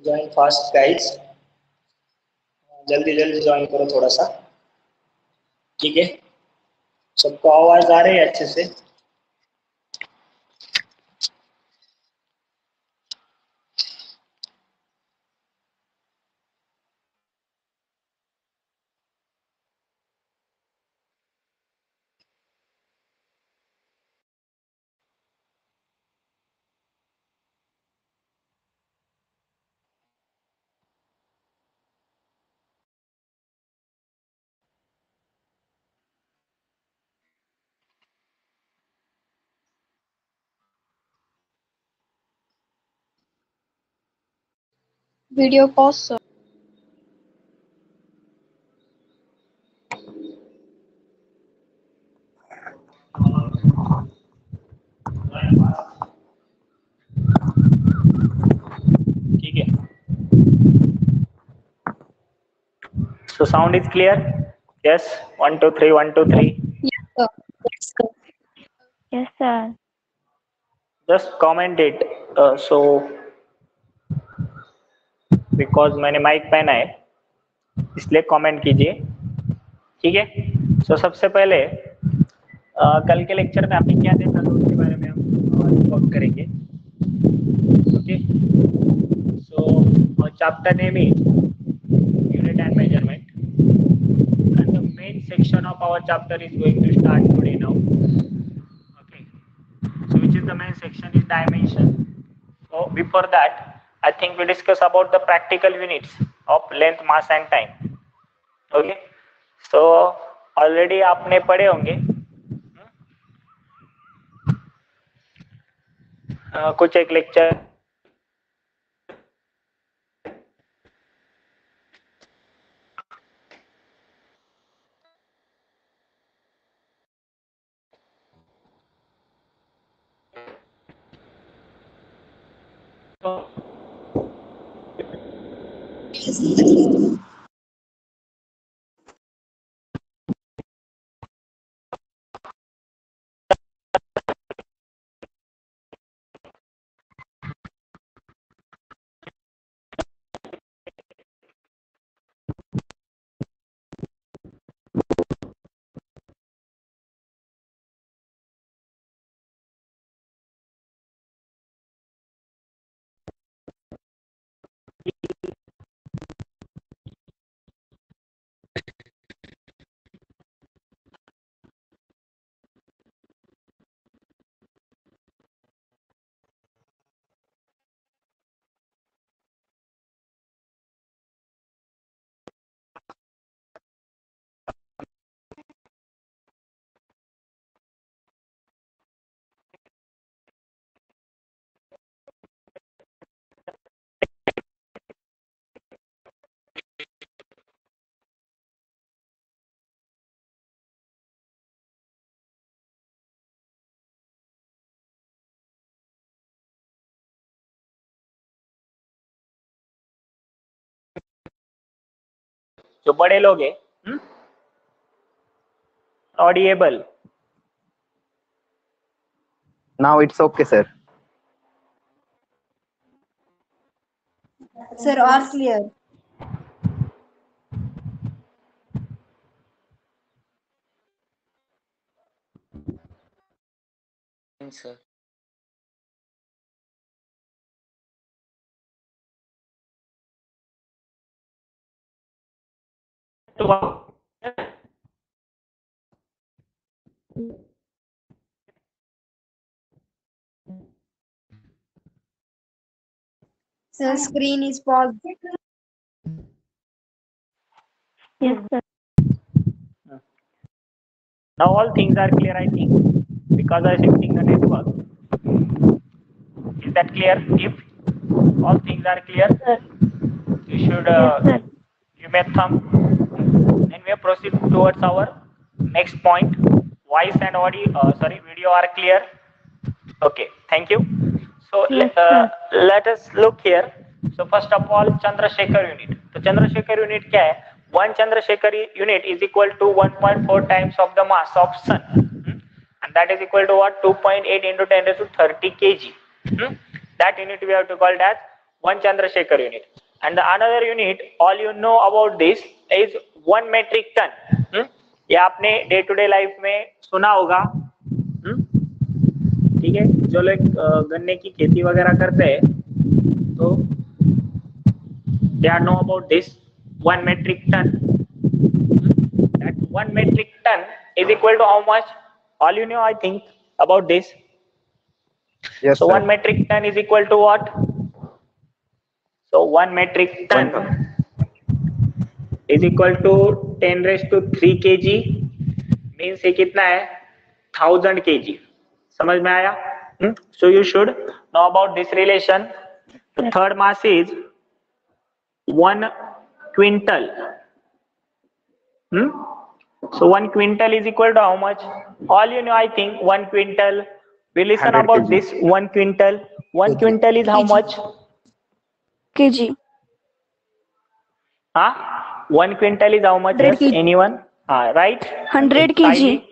Join fast guys, जल्दी जल्दी join करो थोड़ा सा, ठीक है। सबको आवाज आ रही है अच्छे से? Video pause, sir. ठीक है। So sound is clear? Yes. 1 2 3 1 2 3. Yes, sir. Yes, sir. Yes, sir. Just comment it. So because मैंने माइक पहना है इसलिए कमेंट कीजिए, ठीक है। सो सबसे पहले कल के लेक्चर में आपने क्या देखा था उसके बारे में हम टॉक करेंगे, okay. So chapter name is unit and measurement and the main section of our chapter is going to start today now, okay. So which is the main section is dimension. So before that I think we discuss about the practical units of length, mass and time, okay. So already आपने पढ़े होंगे कुछ एक lecture जो बड़े लोग हैं audible. Now it's okay, sir. Sir, all clear. Sir. Sir, screen is paused. Yes, sir. Now all things are clear, I think, because I am shifting the network. Is that clear? If all things are clear, Sir. you should Yes, sir. give me a thumb. And we proceed towards our next point. Voice and audio, video are clear. Okay, thank you. So Yes, sir. let us look here. So first of all, Chandrasekhar unit. So Chandrasekhar unit क्या है? One Chandrasekhar unit is equal to 1.4 times of the mass of sun, and that is equal to what? 2.8 into 10 raised to 30 kg. That unit we have to call it as one Chandrasekhar unit. And the another unit, all you know about this is 1 metric ton. ये आपने day to day life में सुना होगा. ठीक है, जो लोग गन्ने की खेती वगैरह करते हैं तो they are know about this 1 metric ton. That 1 metric ton is equal to how much? All you know, I think, about this. Yes, So sir. 1 metric ton is equal to what? So 1 metric ton is equal to 10 raised to 3 kg. Means ये कितना है? 1000 kg. समझ में आया? So you should know about this relation. The third mass is 1 quintal. So 1 quintal is equal to how much? All you know, I think 1 quintal. We listen 100 about kg. this 1 quintal. 1 quintal is how much? kg. Huh? 1 quintal is how much? 100 Yes, kg. anyone? Right? 100 kg.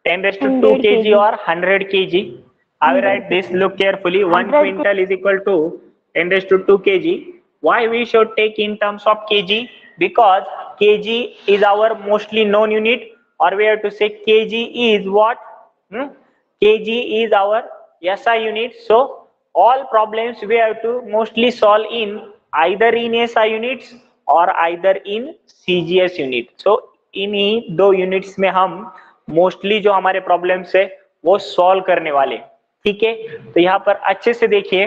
10 raised to 2 100 kg kg. or 100 kg. I will write this. Look carefully. 1 100 quintal is equal to 10 raised to 2 kg. Why we should take in terms of kg? Because kg is our mostly known unit, or we have to say kg is what? Kg is our SI unit. So all problems we have to mostly solve in either in SI units or either in CGS unit. So इन्हीं दो units में हम mostly जो हमारे problems है वो solve करने वाले. ठीक है, तो यहाँ पर अच्छे से देखिए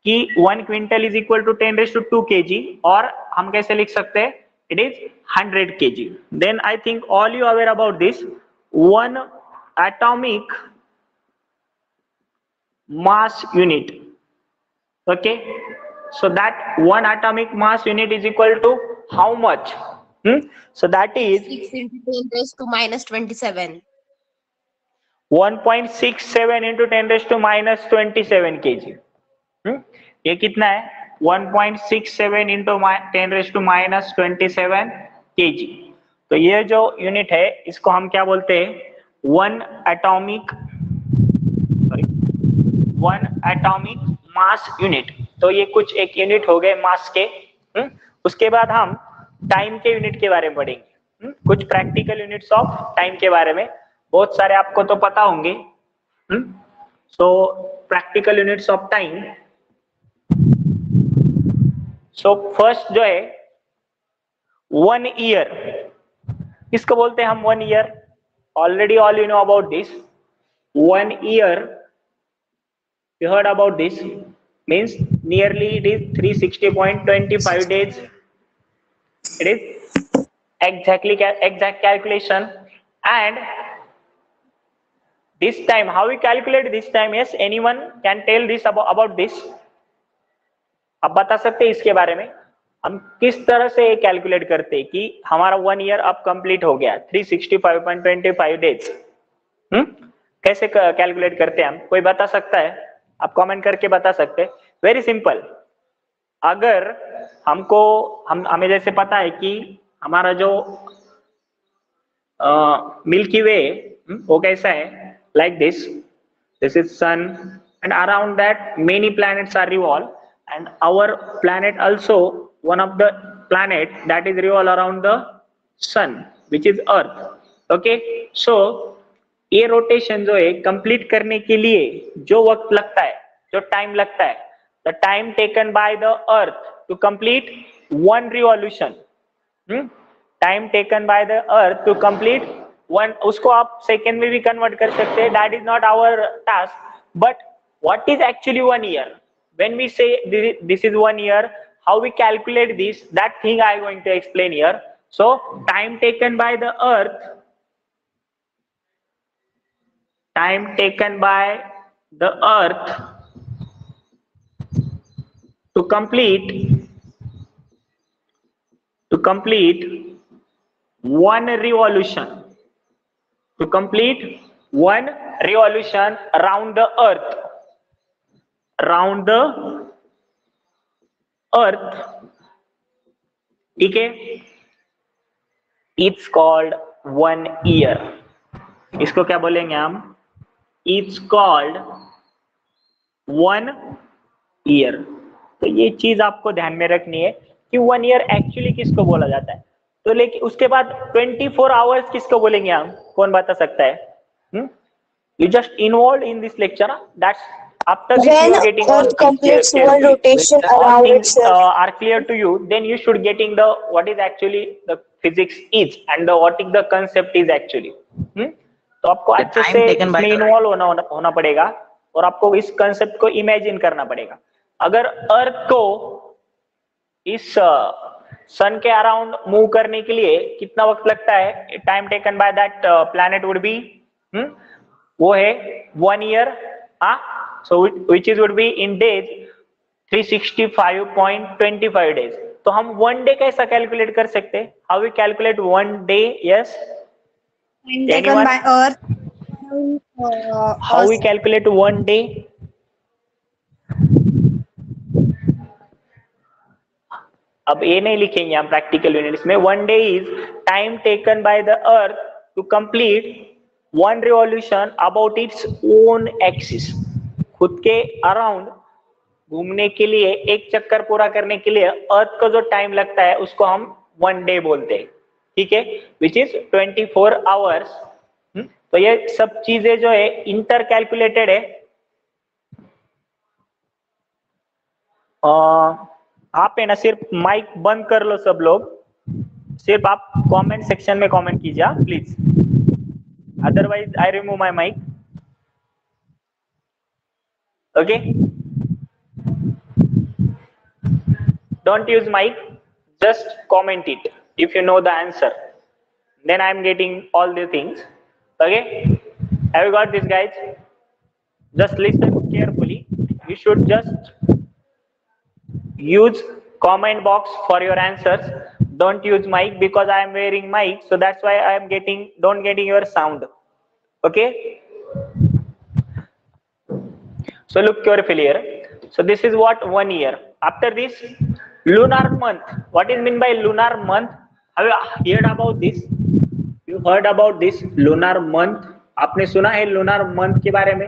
कि 1 quintal is equal to 10 raise to 2 kg, और हम कैसे लिख सकते हैं? It is 100 kg. Then I think all you aware about this 1 atomic mass unit. Okay, so that 1 atomic mass unit is equal to how much? So that is 6 into 10 raised to minus 27. 1.67 into 10 raised to minus 27 kg. ये कितना है? 1.67 into 10 raised to minus 27 kg. तो ये जो unit है इसको हम क्या बोलते हैं? 1 atomic मास यूनिट. तो ये कुछ एक यूनिट हो गए मास के. उसके बाद हम टाइम के यूनिट के बारे में पढ़ेंगे. कुछ प्रैक्टिकल यूनिट्स ऑफ टाइम के बारे में. बहुत सारे आपको तो पता होंगे. सो practical units of time. So first जो है 1 ईयर. किसको बोलते हैं हम 1 year? Already all you know about this. 1 year, you heard about this, means nearly it is 360.25 days. It is exact calculation. And this time, how we calculate this time? Yes, anyone can tell this about this? आप बता सकते हैं इसके बारे में? हम किस तरह से कैलकुलेट करते हैं कि हमारा 1 ईयर अब कंप्लीट हो गया? 365.25 डेज. कैसे कैलकुलेट करते हैं हम? कोई बता सकता है? आप कमेंट करके बता सकते हैं. Very simple. अगर हमें जैसे पता है कि हमारा जो मिल्की वे वो कैसा है? Like this is sun, and around that many planets are revolve, and our planet also one of the planet that is revolve around the sun, which is Earth. Okay, so ये rotation जो है complete करने के लिए जो वक्त लगता है, जो टाइम लगता है, the time taken by the earth to complete 1 revolution. Time taken by the earth to complete 1, उसको आप सेकेंड में भी कन्वर्ट कर सकते हैं. That is not our task. But what is actually 1 year? When we say this is 1 year, how we calculate this, that thing I am going to explain here. So time taken by the earth to complete one revolution around the earth, ठीक है, it's called 1 year. इसको क्या बोलेंगे हम? It's called 1 year. तो ये चीज आपको ध्यान में रखनी है कि 1 year एक्चुअली किसको बोला जाता है. तो लेकिन उसके बाद 24 hours किसको बोलेंगे हम? कौन बता सकता है? You just involved in this lecture. That's after this When you are getting all Earth completes things one rotation all around things itself. are clear to you, then you should getting the what is actually the physics is and the what is the concept is actually. तो आपको अच्छे से इसमें involve होना पड़ेगा और आपको इस कंसेप्ट को इमेजिन करना पड़ेगा. अगर अर्थ को इस सन के अराउंड मूव करने के लिए कितना वक्त लगता है, time taken by that planet would be, वो है 1 year. So which is would be in days 365.25 days. तो हम 1 day कैसा कैलकुलेट कर सकते हैं? How we calculate 1 day? Yes. Time taken by Earth. How we calculate 1 day? अब ये नहीं लिखेंगे हम प्रैक्टिकल यूनिट्स में. 1 day is time taken by the Earth to complete one revolution about its own axis. खुद के अराउंड घूमने के लिए, एक चक्कर पूरा करने के लिए अर्थ को जो टाइम लगता है उसको हम 1 day बोलते हैं, ठीक है, विच इज 24 hours. तो ये सब चीजें जो है इंटर कैलकुलेटेड है. आप है ना सिर्फ माइक बंद कर लो सब लोग, सिर्फ आप कमेंट सेक्शन में कमेंट कीजिए please, otherwise I remove my mic. Okay, don't use mic, just comment it if you know the answer, then I am getting all the things. Okay, have you got this, guys? Just listen carefully. You should just use comment box for your answers. Don't use mic because I am wearing mic, so that's why I am don't getting your sound. Okay, so look carefully here. So this is what 1 year. After this, lunar month. What is meant by lunar month? Have you heard about this? You heard about this lunar month? आपने सुना है lunar month के बारे में?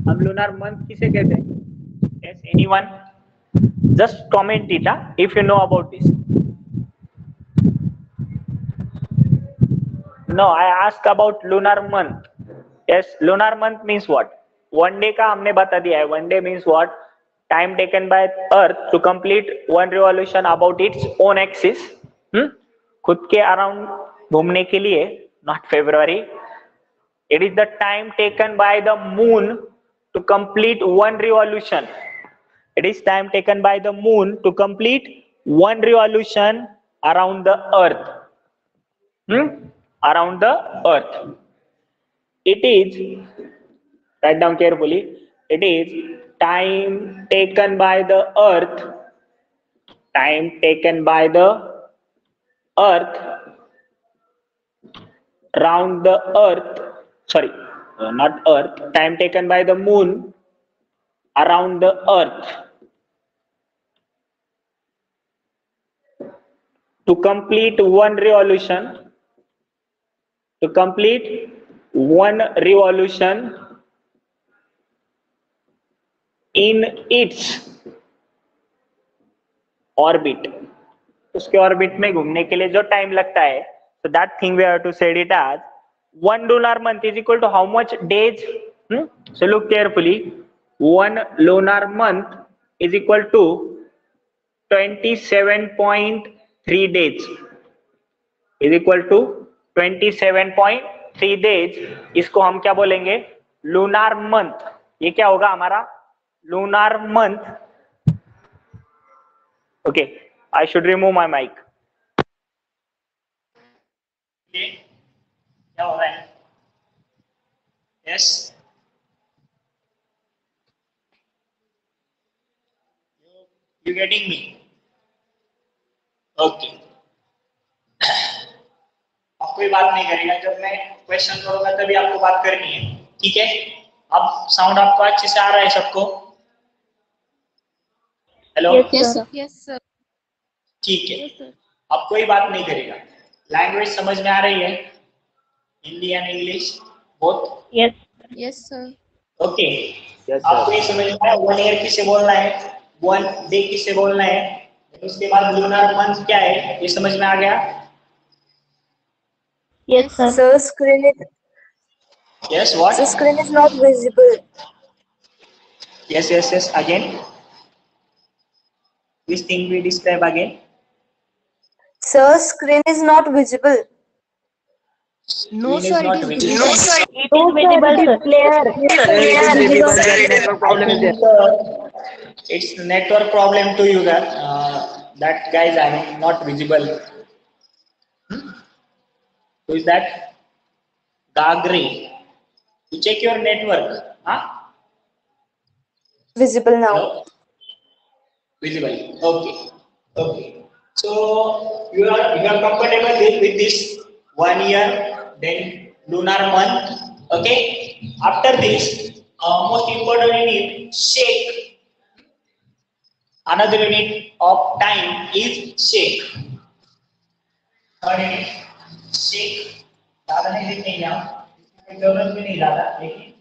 हम lunar month किसे कहते हैं? Yes, anyone? Just comment it if you know about this. No, I ask about lunar month. Yes, lunar month means what? 1 day का हमने बता दिया है. 1 day means what? Time taken by Earth to complete one revolution about its own axis. खुद के around घूमने के लिए, not February. It is the time taken by the moon to complete one revolution. It is time taken by the moon to complete one revolution around the Earth. Around the Earth. It is, write down carefully. It is time taken by the Earth. Time taken by the Earth round the Earth. Sorry, not Earth. Time taken by the moon around the Earth to complete one revolution. To complete one revolution in its orbit. उसके orbit में घूमने के लिए जो time लगता है, so that thing we have to say it as 1 lunar month is equal to how much days? So look carefully. 1 lunar month is equal to 27.3 days. Is equal to 27.3 days. इसको हम क्या बोलेंगे? Lunar month. ये क्या होगा हमारा? Lunar month. Okay, I should remove my mic. ये क्या हो रहा है? Yes, you getting me? Okay, अब कोई बात नहीं करेगा, जब मैं क्वेश्चन करूंगा तभी आपको बात करनी है, ठीक है? अब साउंड आपको अच्छे से आ रहा है सबको? Hello, Yes, sir. Yes, sir. ठीक है। अब कोई बात नहीं करेगा, लैंग्वेज समझ में आ रही है? Hindi and English both? Yes Yes, sir. Okay, Yes, आपको sir. ये समझ में आया 1 ईयर किसे बोलना है, 1 डे किसे बोलना है, उसके बाद लूनर मंथ क्या है, ये समझ में आ गया? Yes sir Sir, yes, what? screen is not visible. Yes yes yes, again this thing we describe again. Sir, screen is not visible. No, Screen sir. is not It is visible. visible. It is visible sir Network problem is there. It's network problem to you that guys are not visible. Who is that? Gagri. You check your network. Huh? Visible now. Hello? Visible. Okay. Okay. So you are comfortable with this 1 year, then lunar month. Okay. After this, most important unit, shake. Another unit of time is shake. Third unit, shake. ज़्यादा नहीं लिखेंगे आप, इसकी जरूरत भी नहीं ज़्यादा, लेकिन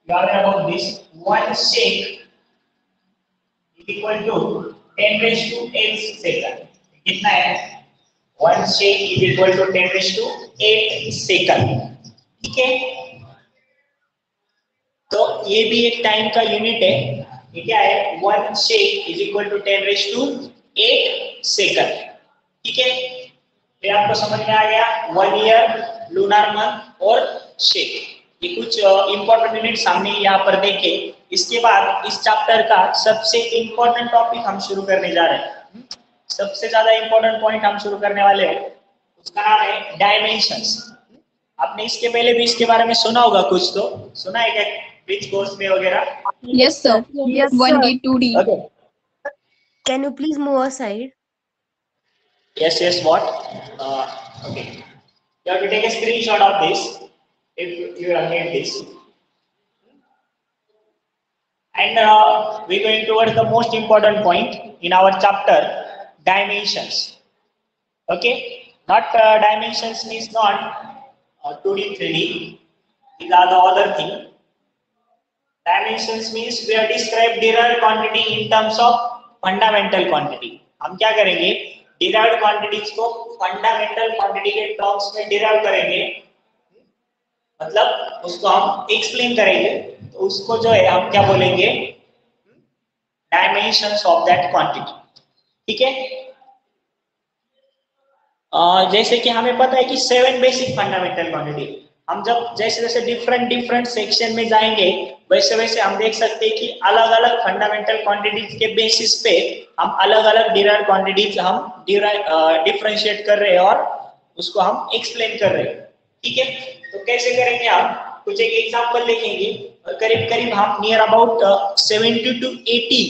याद about this, one shake is equal to 10 raised to 8 second. कितना है? One shake is equal to 10 raised to 8 second. ठीक है? तो ये भी एक टाइम का यूनिट है। ये क्या है? One shake is equal to 10 raise to 8 second. ठीक है, ये आपको समझ में आ गया? 1 ईयर, लूनर मंथ और शेक, ये कुछ इंपॉर्टेंट यूनिट सामने यहाँ पर देखें। इसके बाद इस चैप्टर का सबसे इंपॉर्टेंट टॉपिक हम शुरू करने जा रहे हैं। सबसे ज्यादा इंपॉर्टेंट पॉइंट हम शुरू करने वाले हैं, उसका नाम है डायमेंशंस। आपने इसके पहले भी इसके बारे में सुना होगा, कुछ तो सुना है क्या ब्रिज कोर्स में वगैरह? Yes, sir. Yes, 1D, sir. 2D. Okay. Can you please move aside? Yes, yes, what? Okay. You have to take a screenshot of this if you have made this. And we're going towards the most important point in our chapter, dimensions. Okay? Not dimensions means not 2D, 3D. These are the other thing. Dimensions means we are describe derived quantity in terms of fundamental quantity. हम क्या करेंगे? derived quantities को fundamental quantity के terms में derive करेंगे, मतलब उसको हम explain करेंगे, तो उसको जो है हम क्या बोलेंगे? dimensions of that quantity. ठीक है? जैसे कि हमें पता है कि 7 बेसिक फंडामेंटल क्वांटिटी, हम जब जैसे जैसे डिफरेंट सेक्शन में जाएंगे वैसे वैसे हम देख सकते हैं कि अलग अलग फंडामेंटल क्वांटिटीज के बेसिस पे हम अलग अलग डिराइव्ड क्वांटिटीज हम डिफरेंशिएट कर रहे हैं और उसको हम एक्सप्लेन कर रहे हैं। ठीक है, तो कैसे करेंगे? हम कुछ एक एग्जांपल देखेंगे और करीब करीब हम near about 70 to 80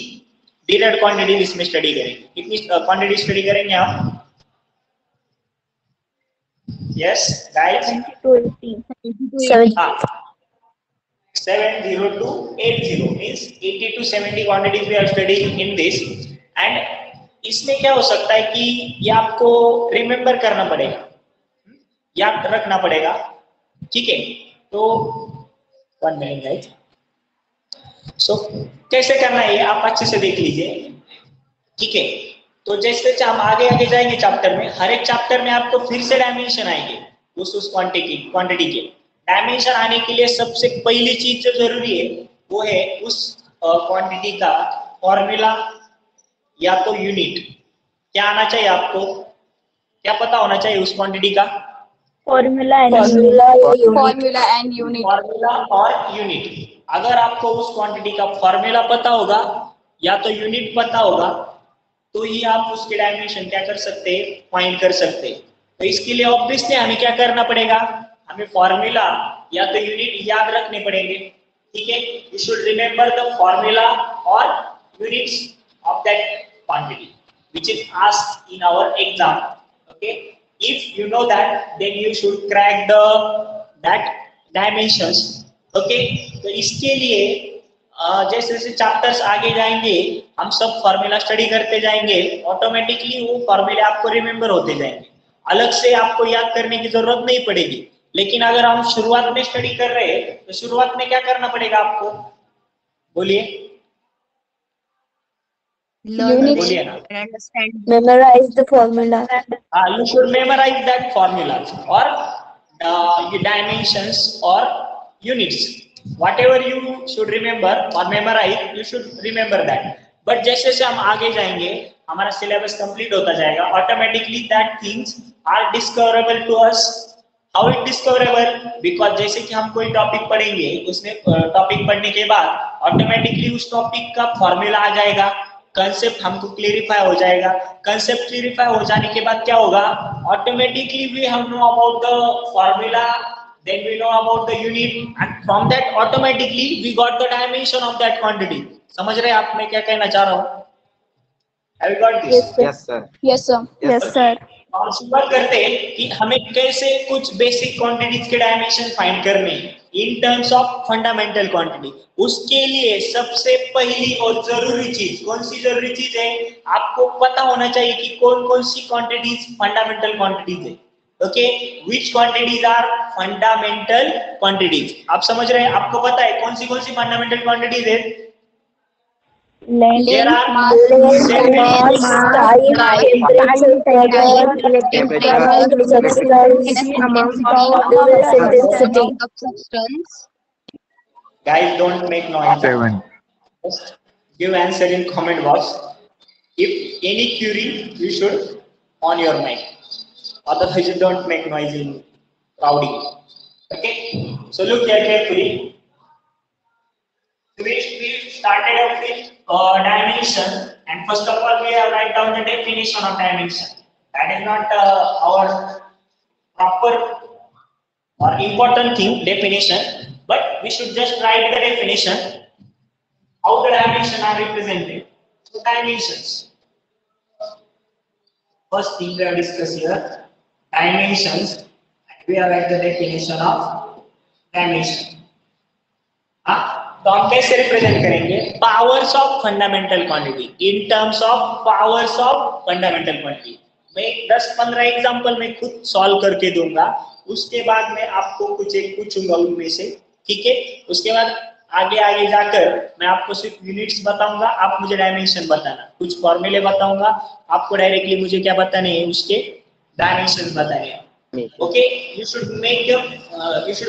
derived quantities इसमें स्टडी करेंगे। कितनी क्वांटिटी स्टडी करेंगे हम? Yes, guys. 70 70 to 80 means 80 to 70 quantities we are studying in this. And इसमें क्या हो सकता है कि ये आपको रिमेम्बर करना पड़ेगा, याद रखना पड़ेगा। ठीक है, तो 1 मिनट गाइस। सो कैसे करना है आप अच्छे से देख लीजिए। ठीक है, तो जैसे हम आगे आगे जाएंगे चैप्टर में, हर एक चैप्टर में आपको फिर से डायमेंशन आएंगे उस क्वांटिटी के। डायमेंशन आने के लिए सबसे पहली चीज जो जरूरी है वो है उस क्वांटिटी का फॉर्मूला या तो यूनिट। क्या आना चाहिए आपको? क्या पता होना चाहिए उस क्वांटिटी का? Formula and Formula and unit. Formula और यूनिट। अगर आपको उस क्वांटिटी का फॉर्मूला पता होगा या तो यूनिट पता होगा, तो ही आप उसके डायमेंशन क्या कर सकते हैं? फाइंड कर सकते हैं। तो इसके लिए ऑब्वियसली हमें क्या करना पड़ेगा, हमें फॉर्मूला या तो यूनिट याद रखने पड़ेंगे, ठीक है। You should remember the formula और units of that quantity which is asked in our exam. Okay, if you know that, then you should crack the that dimensions. Okay, तो इसके लिए जैसे जैसे चैप्टर्स आगे जाएंगे हम सब फॉर्मूला स्टडी करते जाएंगे, ऑटोमेटिकली वो फॉर्मूले आपको रिमेंबर होते जाएंगे, अलग से आपको याद करने की जरूरत नहीं पड़ेगी। लेकिन अगर हम शुरुआत में स्टडी कर रहे हैं तो शुरुआत में क्या करना पड़ेगा आपको, बोलिए Learn Units. बोलिए ना। and understand. Memorize the formula. You should memorize that formulas or dimensions or units, whatever you should remember or memorize, you should remember that. But जैसे जैसे हम आगे जाएंगे हमारा सिलेबस कंप्लीट होता जाएगा, automatically that things are discoverable to us. How it discoverable, because जैसे कि हम कोई टॉपिक पढ़ेंगे, उसमें टॉपिक पढ़ने के बाद ऑटोमेटिकली उस टॉपिक का फॉर्मूला आ जाएगा, कंसेप्ट हमको क्लियरिफाई हो जाएगा। कंसेप्ट क्लियरिफाई हो जाने के बाद क्या होगा, automatically we have no about the formula, then we know about the unit, and from that automatically we got the dimension of that quantity. समझ रहे हैं आप मैं क्या कहना चाह रहा हूँ? Have you got this? Yes, sir. Yes, sir. Yes, sir. Yes, sir. और शुरुआत करते हैं कि हमें कैसे कुछ बेसिक क्वांटिटीज के डायमेंशन फाइंड करने in terms of fundamental quantity. उसके लिए सबसे पहली और जरूरी चीज, कौन सी जरूरी चीज है, आपको पता होना चाहिए कि कौन कौन सी क्वांटिटीज फंडामेंटल क्वांटिटीज है। Okay, which quantities are fundamental quantities, आप समझ रहे हैं, आपको पता है कौन सी फंडामेंटल क्वांटिटीज है। There are seven Amount of substance. Guys, don't make noise. 7. Just give answer in comment box. If any query, you should on your mic. Otherwise, you don't make noise in crowding. Okay. So look here carefully. We started off with dimension, and first of all, we have write down the definition of dimension. That is not our proper or important thing, definition, but we should just write the definition, how the dimensions are represented. So dimensions. First thing we have discussed here, dimensions. We have write the definition of dimension. तो हम कैसे represent करेंगे, powers of fundamental quantity, in terms of powers of fundamental quantity. मैं 10-15 example में खुद solve करके दूंगा, उसके बाद मैं आपको कुछ एक पूछूंगा उनमें से, ठीक है। उसके बाद आगे जाकर मैं आपको सिर्फ यूनिट्स बताऊंगा, आप मुझे डायमेंशन बताना, कुछ फॉर्मूले बताऊंगा, आपको डायरेक्टली मुझे क्या बताने हैं, उसके डायमेंशन बताने हैं। Okay, you should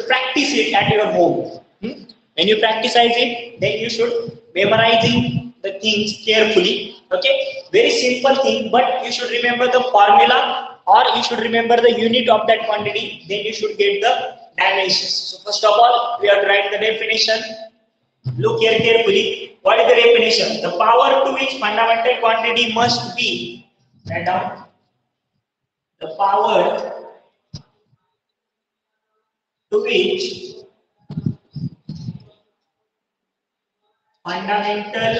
practice it at your home. When you practicize it, then you should memorizing the things carefully. Okay, very simple thing, but you should remember the formula or you should remember the unit of that quantity. Then you should get the dimensions. So first of all, we have to write the definition. Look here carefully. What is the definition? The power to which fundamental quantity must be. Write down. The power to which fundamental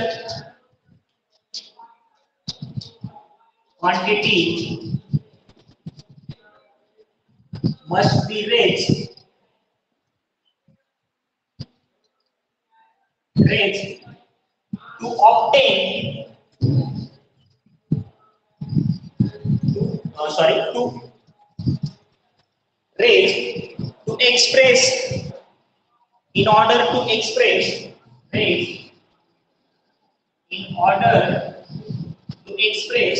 quantity must be raised to obtain to express, in order to express, in order to express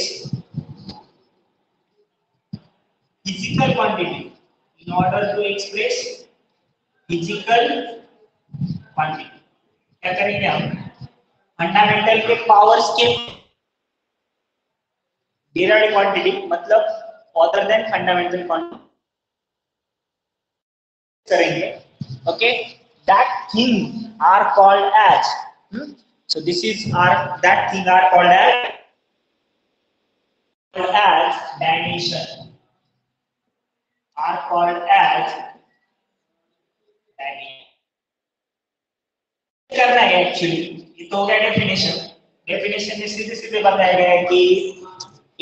physical quantity, in order to express physical quantity, क्या करेंगे हम, fundamental के powers के derived quantity, मतलब other than fundamental quantity करेंगे, okay, that thing are called as, so this is that thing are called as dimension. are called as करना है actually. ये तो हो गया डेफिनेशन। डेफिनेशन में सीधे सीधे बताया गया है कि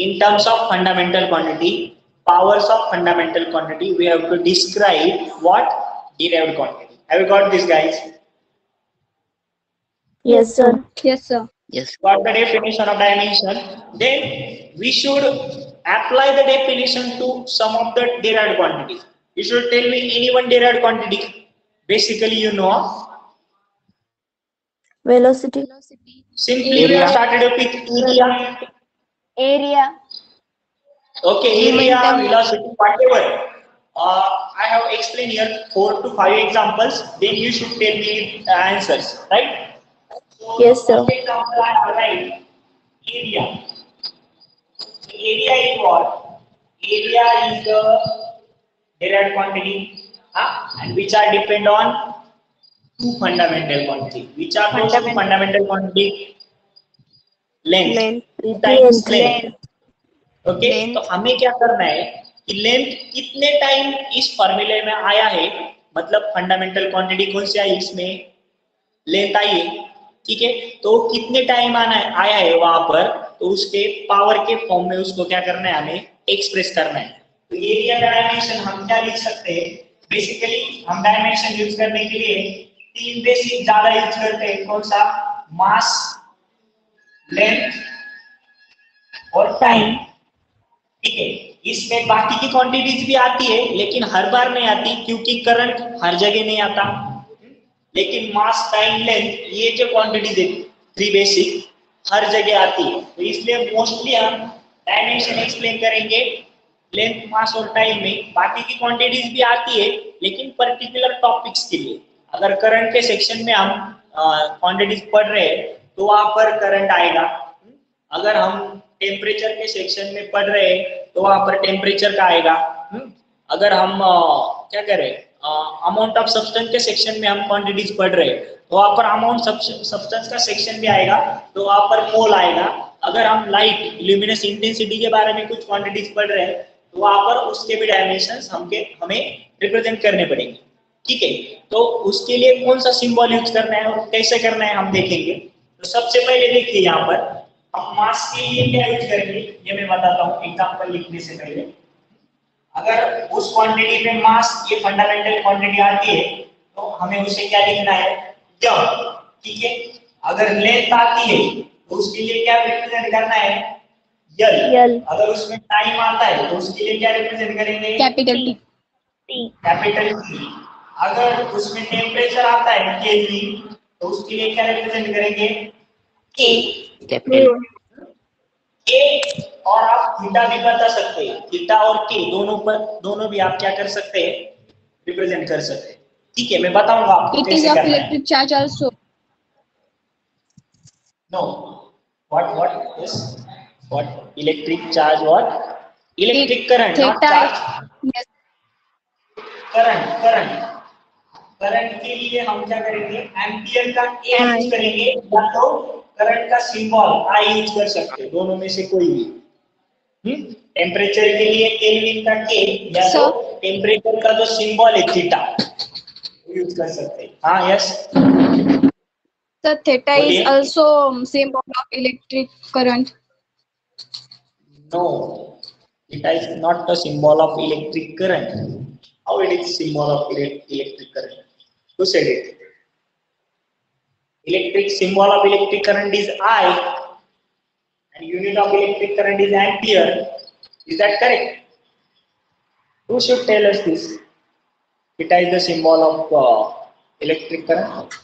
in terms of fundamental quantity, powers of fundamental quantity, we have to describe what derived quantity. Have you got this, guys? Yes, sir. Yes, sir. Yes. Got the definition of dimension? Then we should apply the definition to some of the derived quantities. You should tell me any one derived quantity. Basically, you know, Velocity. simply we have started with area. Area. Okay, area, velocity, whatever. I have explained here 4 to 5 examples. Then you should tell me the answers, right? So, Yes, sir. For example, I have write area. Area is what? Area is the derived quantity, and which are depend on two fundamental quantity. Which are those two fundamental quantity? Length. Two times length. Okay तो हमें क्या करना है कि length कितने time इस फॉर्मूले में आया है, मतलब फंडामेंटल क्वांटिटी कौन सी आई इसमें, लेंथ आई है, ठीक है, तो कितने टाइम आया है वहां पर, तो उसके पावर के फॉर्म में उसको क्या करना है, हमें एक्सप्रेस करना है। तो एरिया डायमेंशन हम क्या लिख सकते हैं, बेसिकली हम डायमेंशन यूज करने के लिए तीन बेसिक ज्यादा यूज करते हैं, कौन सा, मास, लेंथ और टाइम, ठीक है। इसमें बाकी की क्वांटिटीज भी आती है लेकिन हर बार नहीं आती क्योंकि करंट हर जगह नहीं आता, लेकिन मास, टाइम, लेंथ ये जो क्वांटिटीज है थ्री बेसिक हर जगह आती है, तो इसलिए मोस्टली हम डायमेंशन एक्सप्लेन करेंगे लेंथ, मास और टाइम में। बाकी की क्वांटिटीज भी आती है लेकिन पर्टिकुलर टॉपिक्स के लिए। अगर करंट के सेक्शन में हम क्वांटिटीज पढ़ रहे हैं तो वहां पर करंट आएगा, अगर हम टेम्परेचर के सेक्शन में पढ़ रहे हैं तो वहां पर टेम्परेचर का आएगा, अगर हम क्या करें अमाउंट ऑफ सब्सटेंस के सेक्शन में हम क्वांटिटीज पढ़ रहे हैं तो वहां पर अमाउंट सब्सटेंस का सेक्शन भी आएगा तो वहां पर मोल आएगा। अगर हम लाइट ल्यूमिनस इंटेंसिटी के बारे में कुछ क्वांटिटीज पढ़ रहे हैं तो वहां पर उसके भी डायमेंशंस हमें रिप्रेजेंट करने पड़ेंगे, ठीक है। तो उसके लिए कौन सा सिंबल यूज करना है और कैसे करना है हम देखेंगे। तो सबसे पहले देखिए यहाँ पर हम मास के लिए क्या यूज करेंगे, ये मैं बताता हूँ एग्जांपल लिखने से पहले। अगर उस क्वांटिटी में मास ये फंडामेंटल क्वांटिटी आती है तो हमें उसे क्या लिखना है, जब, ठीक है। अगर लेंथ आती है तो उसके लिए क्या रिप्रेजेंट करना है, यल। अगर उसमें टाइम आता है तो उसके लिए क्या रिप्रेजेंट करेंगे, कैपिटल T. Capital T. अगर उसमें टेम्परेचर आता है केल्विन तो उसके लिए क्या रिप्रेजेंट करेंगे, के। Capital. के और आप थीटा भी बता सकते हैं, थीटा और के दोनों भी आप क्या कर सकते हैं, रिप्रेजेंट कर सकते हैं, ठीक है। मैं बताऊंगा आपको It is कैसे of करना है। electric charge also. No, what yes, what electric charge, what electric current, not Theta. charge, Yes. Current के लिए हम क्या करेंगे, एम्पियर का ए यूज करेंगे या तो करंट का सिंबल आई यूज कर सकते हैं, दोनों में से कोई भी। टेम्परेचर के लिए केल्विन का के या तो टेम्परेचर का जो सिंबल है थीटा यूज कर सकते हैं। हाँ, यस। So theta is बोलिए। also symbol of electric current. No, theta is not a symbol of electric current. How it is symbol of electric current? Who said it? Electric symbol of electric current is I, and unit of electric current is ampere. Is that correct? Who should tell us this? Theta is the symbol of electric current.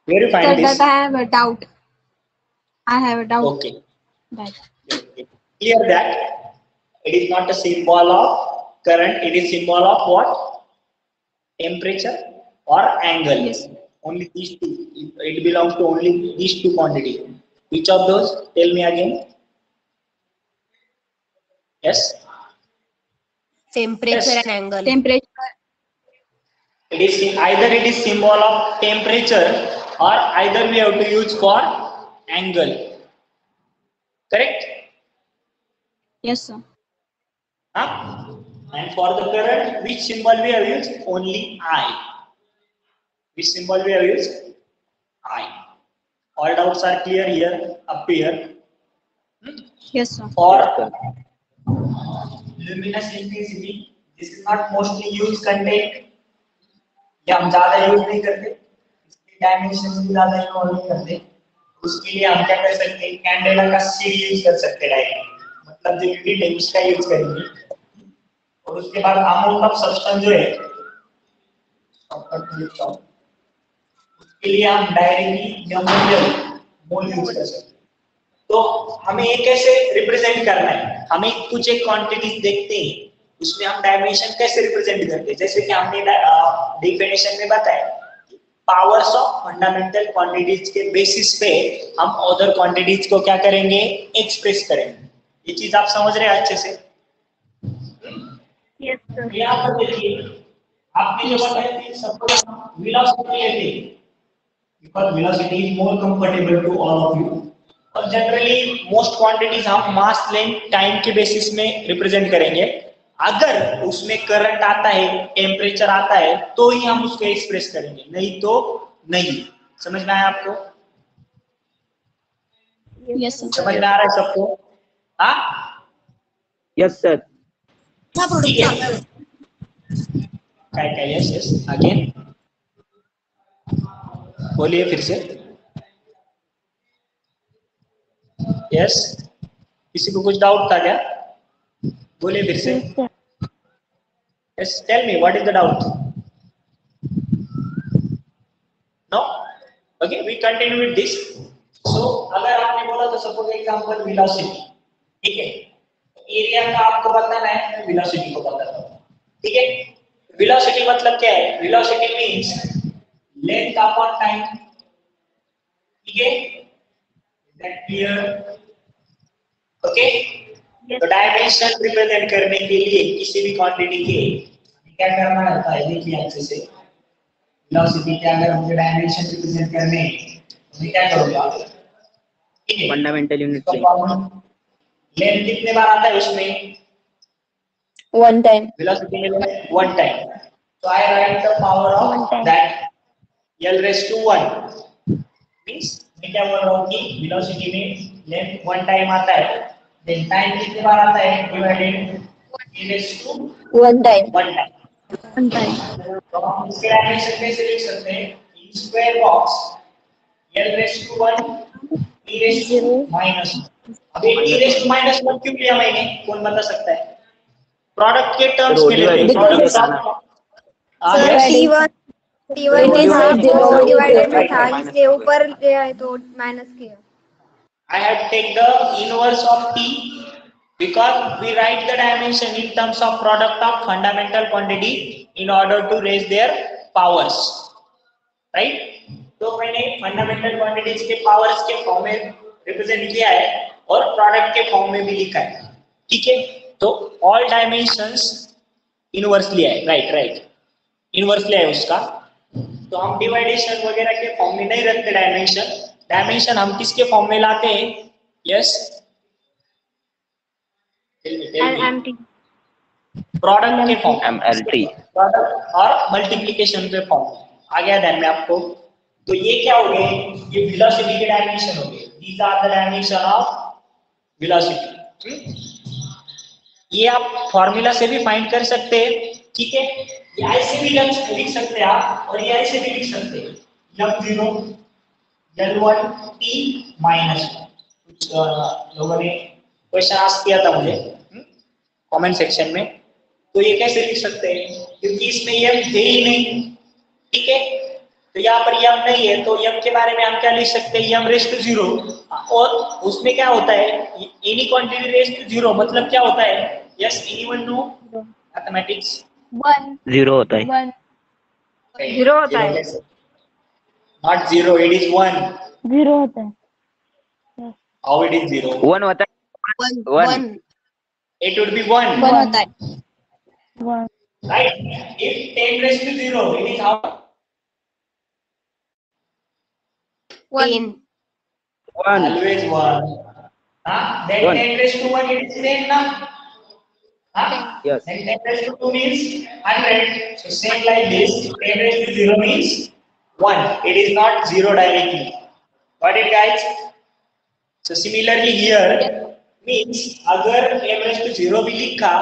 Where you So find this? that I have a doubt. I have a doubt. Okay. That. Clear that it is not a symbol of current, it is symbol of what? Temperature or angle. Yes. Only these two. It belongs to only these two quantities. Which of those? Tell me again. Yes. Temperature Yes. and angle. Temperature. It is either it is symbol of temperature or either we have to use for angle. Correct? Yes, sir. Huh? And for the current, which symbol we have used? Only I. Which symbol we have used? I. All doubts are clear here, up here. Yes, sir. For luminous intensity, this is not mostly used content. ये हम ज्यादा use नहीं करते, इसके dimension भी ज्यादा involve नहीं करते. उसके लिए हम क्या कर सकते हैं? कैंडेला का सीड यूज कर सकते हैं डायरेक्टली, मतलब जो यूनिट है उसका यूज करेंगे. और उसके बाद अमाउंट ऑफ सब्सटेंस जो है उसके लिए हम डायरेक्टली मोल यूज कर सकते हैं. तो हमें ये कैसे रिप्रेजेंट करना है? हमें कुछ एक क्वांटिटीज देखते हैं, उसमें हम डायमेंशन कैसे रिप्रेजेंट करते हैं? जैसे कि हमने डेफिनेशन में बताया, पावर्स ऑफ फंडामेंटल क्वांटिटीज के बेसिस पे हम अदर क्वांटिटीज को क्या करेंगे? एक्सप्रेस करेंगे. ये चीज आप समझ रहे हैं अच्छे से? Yes, sir. यहाँ पर देखिए, आपने जो बताया कि सपोज वेलोसिटी लेते हैं, because velocity is more comfortable to all of you. और जनरली मोस्ट क्वांटिटीज हम मास, लेंथ, टाइम के बेसिस में रिप्रेजेंट करेंगे. अगर उसमें करंट आता है, टेम्परेचर आता है, तो ही हम उसको एक्सप्रेस करेंगे, नहीं तो नहीं. समझ में आया आपको? Yes, sir. समझ में आ रहा है सबको? हाँ, Yes, sir. ठीक है. क्या यस यस अगेन बोलिए फिर से. यस, किसी को कुछ डाउट था क्या? बोलिए फिर से. Yes, tell me what is the doubt? No? Okay, we continue with this. So, अगर आपने बोला तो सपोज एग्जांपल वेलोसिटी, ठीक है? एरिया का आपको बताना है, मैं वेलोसिटी को बताता हूँ, ठीक है? वेलोसिटी मतलब क्या है? Velocity means length upon time, ठीक है? Is that clear? Okay? तो डायमेंशन रिप्रेजेंट करने के लिए किसी भी क्वांटिटी के क्या करना रहता है? देखिए अच्छे से, वेलोसिटी के अगर मुझे डायमेंशन रिप्रेजेंट करने तो मैं क्या करूंगा? ठीक है, Fundamental unit तो लेंथ कितने बार आता है उसमें? One time. वेलोसिटी में लेंथ वन टाइम. तो I write the power One of time. That l raised to 1 means मैं क्या बोल रहा हूँ कि वेलोसिटी में लेंथ वन टाइम आता है, देन टाइम कितने बार आता है? Divided e raised to One time. One time. One time. तो हम इसके डायमेंशन कैसे लिख सकते हैं? e square box l raised to 1 e raised to -1. अब ये e raised to -1 क्यों लिया मैंने? कौन बता सकता है? प्रोडक्ट के टर्म्स में लेते हैं. Sir, T1 It is not divided में था, Right. इसलिए ऊपर लिया है तो माइनस किया. I have take the inverse of t because we write the dimension in terms of product of fundamental quantity in order to raise their powers, right? तो मैंने fundamental quantities के powers के फॉर्म में represent किया है और product के form में भी लिखा है, ठीक है? तो all dimensions इनवर्स लिया है, राइट, इनवर्स लिया है उसका. तो हम डिवाइडेशन वगैरह के फॉर्म में नहीं रखते डायमेंशन. डायमेंशन हम किसके फॉर्म में लाते हैं? Yes, LMT. प्रोडक्ट के फॉर्म, MLT. प्रोडक्ट और मल्टीप्लिकेशन के फॉर्म में. आ गया ध्यान में आपको? तो ये क्या हो गए? ये वेलोसिटी के डायमेंशन हो गए. These are the dimension of velocity. ये आप फॉर्मूला से भी फाइंड कर सकते हैं, ठीक है? ये ऐसे भी लिख सकते हैं आप, और ये ऐसे भी लिख सकते हैं, m0 l1 t -1. कुछ लोगों ने क्वेश्चन आस्क किया था मुझे कमेंट सेक्शन में. तो ये कैसे लिख सकते हैं? क्योंकि इसमें m है ही नहीं, ठीक है? तो यहाँ पर m नहीं है, तो m के बारे में हम क्या लिख सकते हैं? m raise to 0. और उसमें क्या होता है? एनी क्वांटिटी रेज़ टू 0 मतलब क्या होता है? Yes, anyone no mathematics? 1. 0 होता है. 1. 0 होता है. Not 0, it is 1. 0 होता है. How it is 0? 1 होता है. 1. It would be 1. 1 होता है. 1. Right? If 10 raised to 0, it is how? 1. 1. Always 1. Then One. 10 raised to 1, it is 10 now. Huh? Yes. Then 10 raised to 2 means 100. So same like this, 10 raised to 0 means 1. It is not 0 directly. Got it, guys? So similarly here means अगर m raised to 0 भी लिखा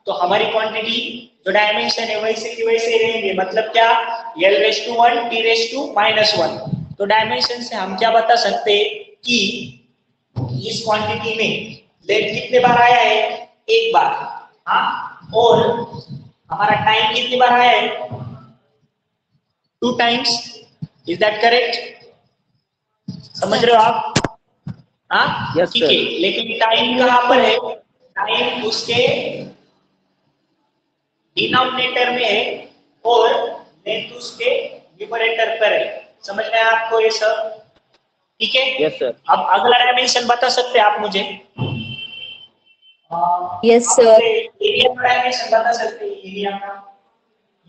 तो हमारी quantity जो dimension है वैसे की वैसे रहेंगे. मतलब क्या, l raised to 1, t raised to -1. तो डायमेंशन से हम क्या बता सकते हैं कि इस क्वांटिटी में लेंथ कितने बार आया है, एक बार. हाँ, और हमारा टाइम कितनी बार आया है, 2 टाइम्स. Is that correct? समझ रहे हो आप? हाँ, Yes, ठीक है. sir. लेकिन टाइम कहाँ पर है, टाइम उसके डिनोमिनेटर में है और लेंथ उसके न्यूमरेटर पर है. समझ में आया आपको ये सब? ठीक है. Yes, sir. अब अगला डायमेंशन बता सकते हैं आप मुझे? Yes, आप sir. मुझे एरिया का डायमेंशन बता सकते हैं, एरिया का,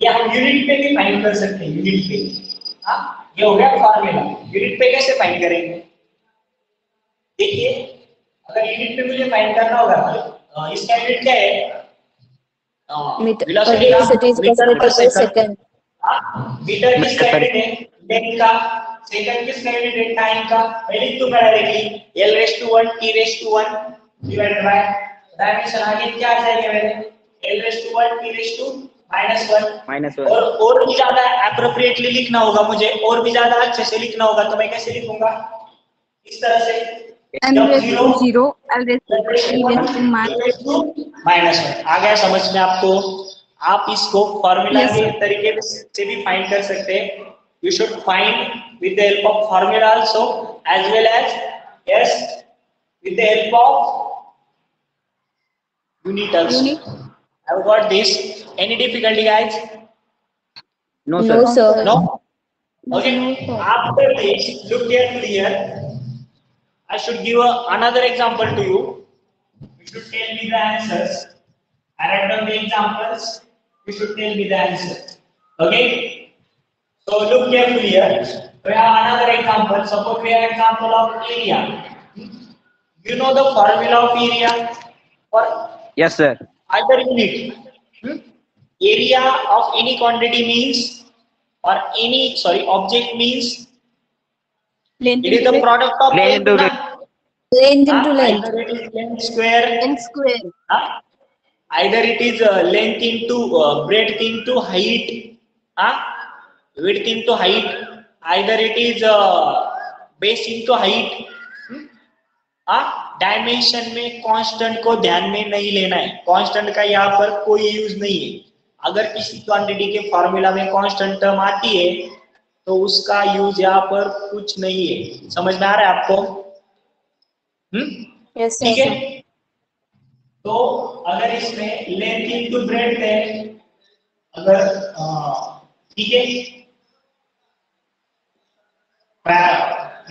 या हम यूनिट पे भी फाइंड कर सकते हैं. यूनिट पे, हाँ, ये हो गया फॉर्मूला. यूनिट पे कैसे फाइंड करेंगे? देखिए, अगर यूनिट पे मुझे फाइंड करना होगा तो इसका यूनिट क्या है? Velocity Velocity is per second. Metre किसका यूनिट है? लेंथ का. सेकंड किसका यूनिट है? टाइम का. मैं लिख दूंगा directly l raised to 1 t raised to 1 divided by dimension. आगे क्या आ जाएगा मेरे? l raised to 1 t raised to -1. और भी ज्यादा एप्रोप्रिएटली लिखना होगा मुझे, और भी ज्यादा अच्छे से लिखना होगा, तो मैं कैसे लिखूंगा? इस तरह से m raised to 0, l raised to -1. आ गया समझ में आपको? आप इसको फॉर्मूला Yes, के sir. तरीके से भी फाइंड कर सकते हैं. You should find with the help of formula also as well as yes with the help of unit also. Unit. Have you got this? Any difficulty, guys? No, No, sir. sir. No? Okay. No, sir. After this, look carefully here. I should give another example to you. You should tell me the answers. I write down the examples. You should tell me the answer. Okay? So look carefully here. We have another example. Suppose we have example of area. You know the formula of area for Yes, sir. either unit. Area of any quantity means, or any object means, Length it is the into product of Length length into na? Length into length. Either it is length square, length square. either it is length into breadth into height, width into height, either it is base into height. Dimension में constant को ध्यान में नहीं लेना है. Constant का यहाँ पर कोई यूज नहीं है. अगर किसी क्वांटिटी के फॉर्मूला में कांस्टेंट टर्म आती है तो उसका यूज यहाँ पर कुछ नहीं है. समझ में आ रहा है आपको? Yes, ठीक sir. है. तो अगर इसमें लेंथ इनटू ब्रेड्थ है, अगर ठीक है,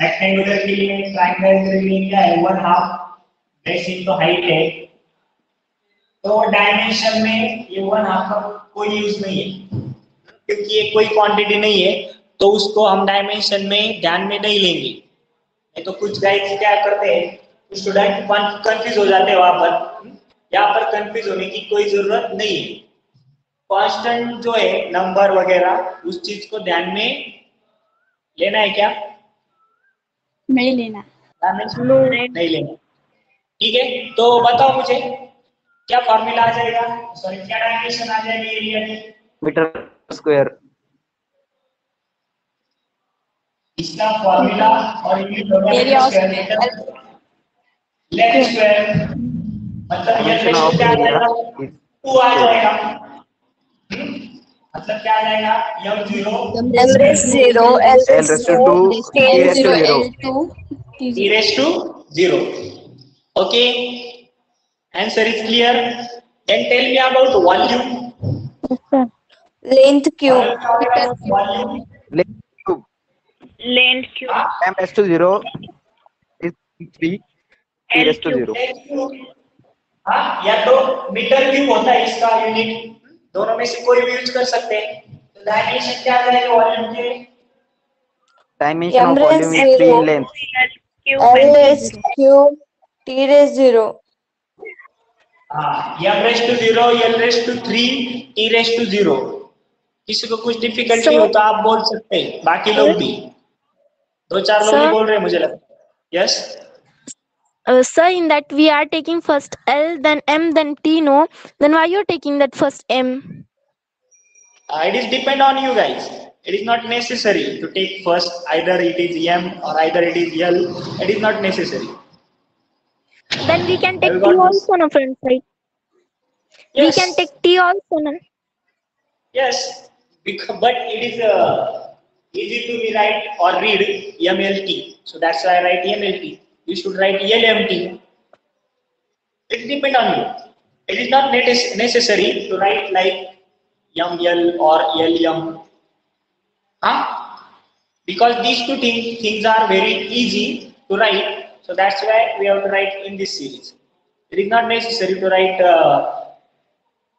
रेक्टेंगुलर के लिए, ट्रायंगल के लिए क्या है? 1/2 बेस इनटू हाइट है. तो डायमेंशन में ये 1/2 का कोई यूज नहीं है, क्योंकि ये कोई क्वांटिटी नहीं है, तो उसको हम डायमेंशन में ध्यान में नहीं लेंगे. नहीं तो कुछ गाइस क्या करते हैं, स्टूडेंट कंफ्यूज हो जाते हैं. वहां पर, यहाँ पर कंफ्यूज होने की कोई जरूरत नहीं है. कांस्टेंट जो है, नंबर वगैरह, उस चीज को ध्यान में लेना है क्या? नहीं लेना. नहीं लेना. ठीक है. तो बताओ मुझे क्या फॉर्मूला आ जाएगा, सॉरी क्या डायमेंशन आ जाएगी एरिया की? Meter square. इसका फॉर्मूला और Area of लेंथ स्क्वायर, मतलब ये क्या आ जाएगा? 2 आ जाएगा. मतलब क्या आ जाएगा? M raised 0, L L raised to 2, T raised to 0. T raised to 0. Okay. Answer is clear. Then tell me about volume. Yes, sir. length cube. Volume. Length cube. Length cube. M raised to 0 is 3. T raised to 0. हाँ, या तो metre cube होता है इसका unit. दोनों में से कोई भी यूज कर सकते हैं. तो डायमेंशन क्या आ जाएगा वॉल्यूम के? Dimension of M raised volume is 3 in 0. length. L raised cube, T raised 0. m raised to 0, l raised to 3, t raised to 0. किसी को कुछ डिफिकल्टी हो तो आप बोल सकते हैं, बाकी लोग भी 2-4 लोग ही बोल रहे हैं मुझे लगता है. Yes Sir, in that we are taking first L, then M, then T, no? Then why you're taking that first M? It is depend on you guys. It is not necessary to take first either it is M or either it is L. It is not necessary. Then we can take Have T you got this? also, no, friends, right? Yes. We can take T also, no? Yes, but it is easy to be write or read MLT. So that's why I write MLT. You should write LMT. It depends on you. It is not necessary to write like ML or LM. Huh? Because these two things are very easy to write. So that's why we have to write in this series. It is not necessary to write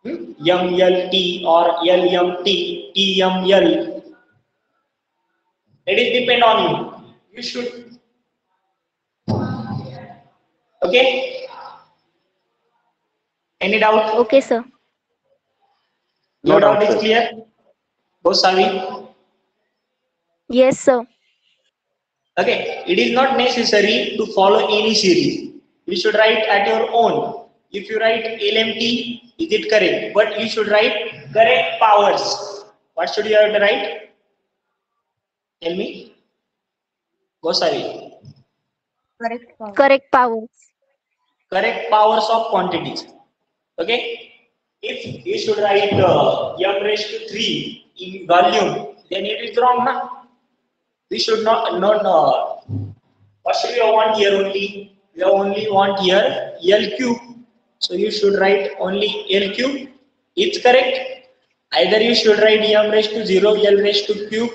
MLT or LMT, TML. It is depend on you. You should. Okay. Any doubt? Okay, sir. Your No doubt doubt, is sir. clear? Both Savi? Yes, sir. Okay. It is not necessary to follow any series. You should write at your own. If you write LMT, is it correct? But you should write correct powers. What should you have to write? Tell me. Go Savi. Correct powers. Correct powers of quantities. Okay. If you should write m raised to 3 in volume, then it is wrong, na? We should not what should we want here only? We only want here L cube. So you should write only L cube. It's correct. Either you should write m raised to 0, L raised to cube,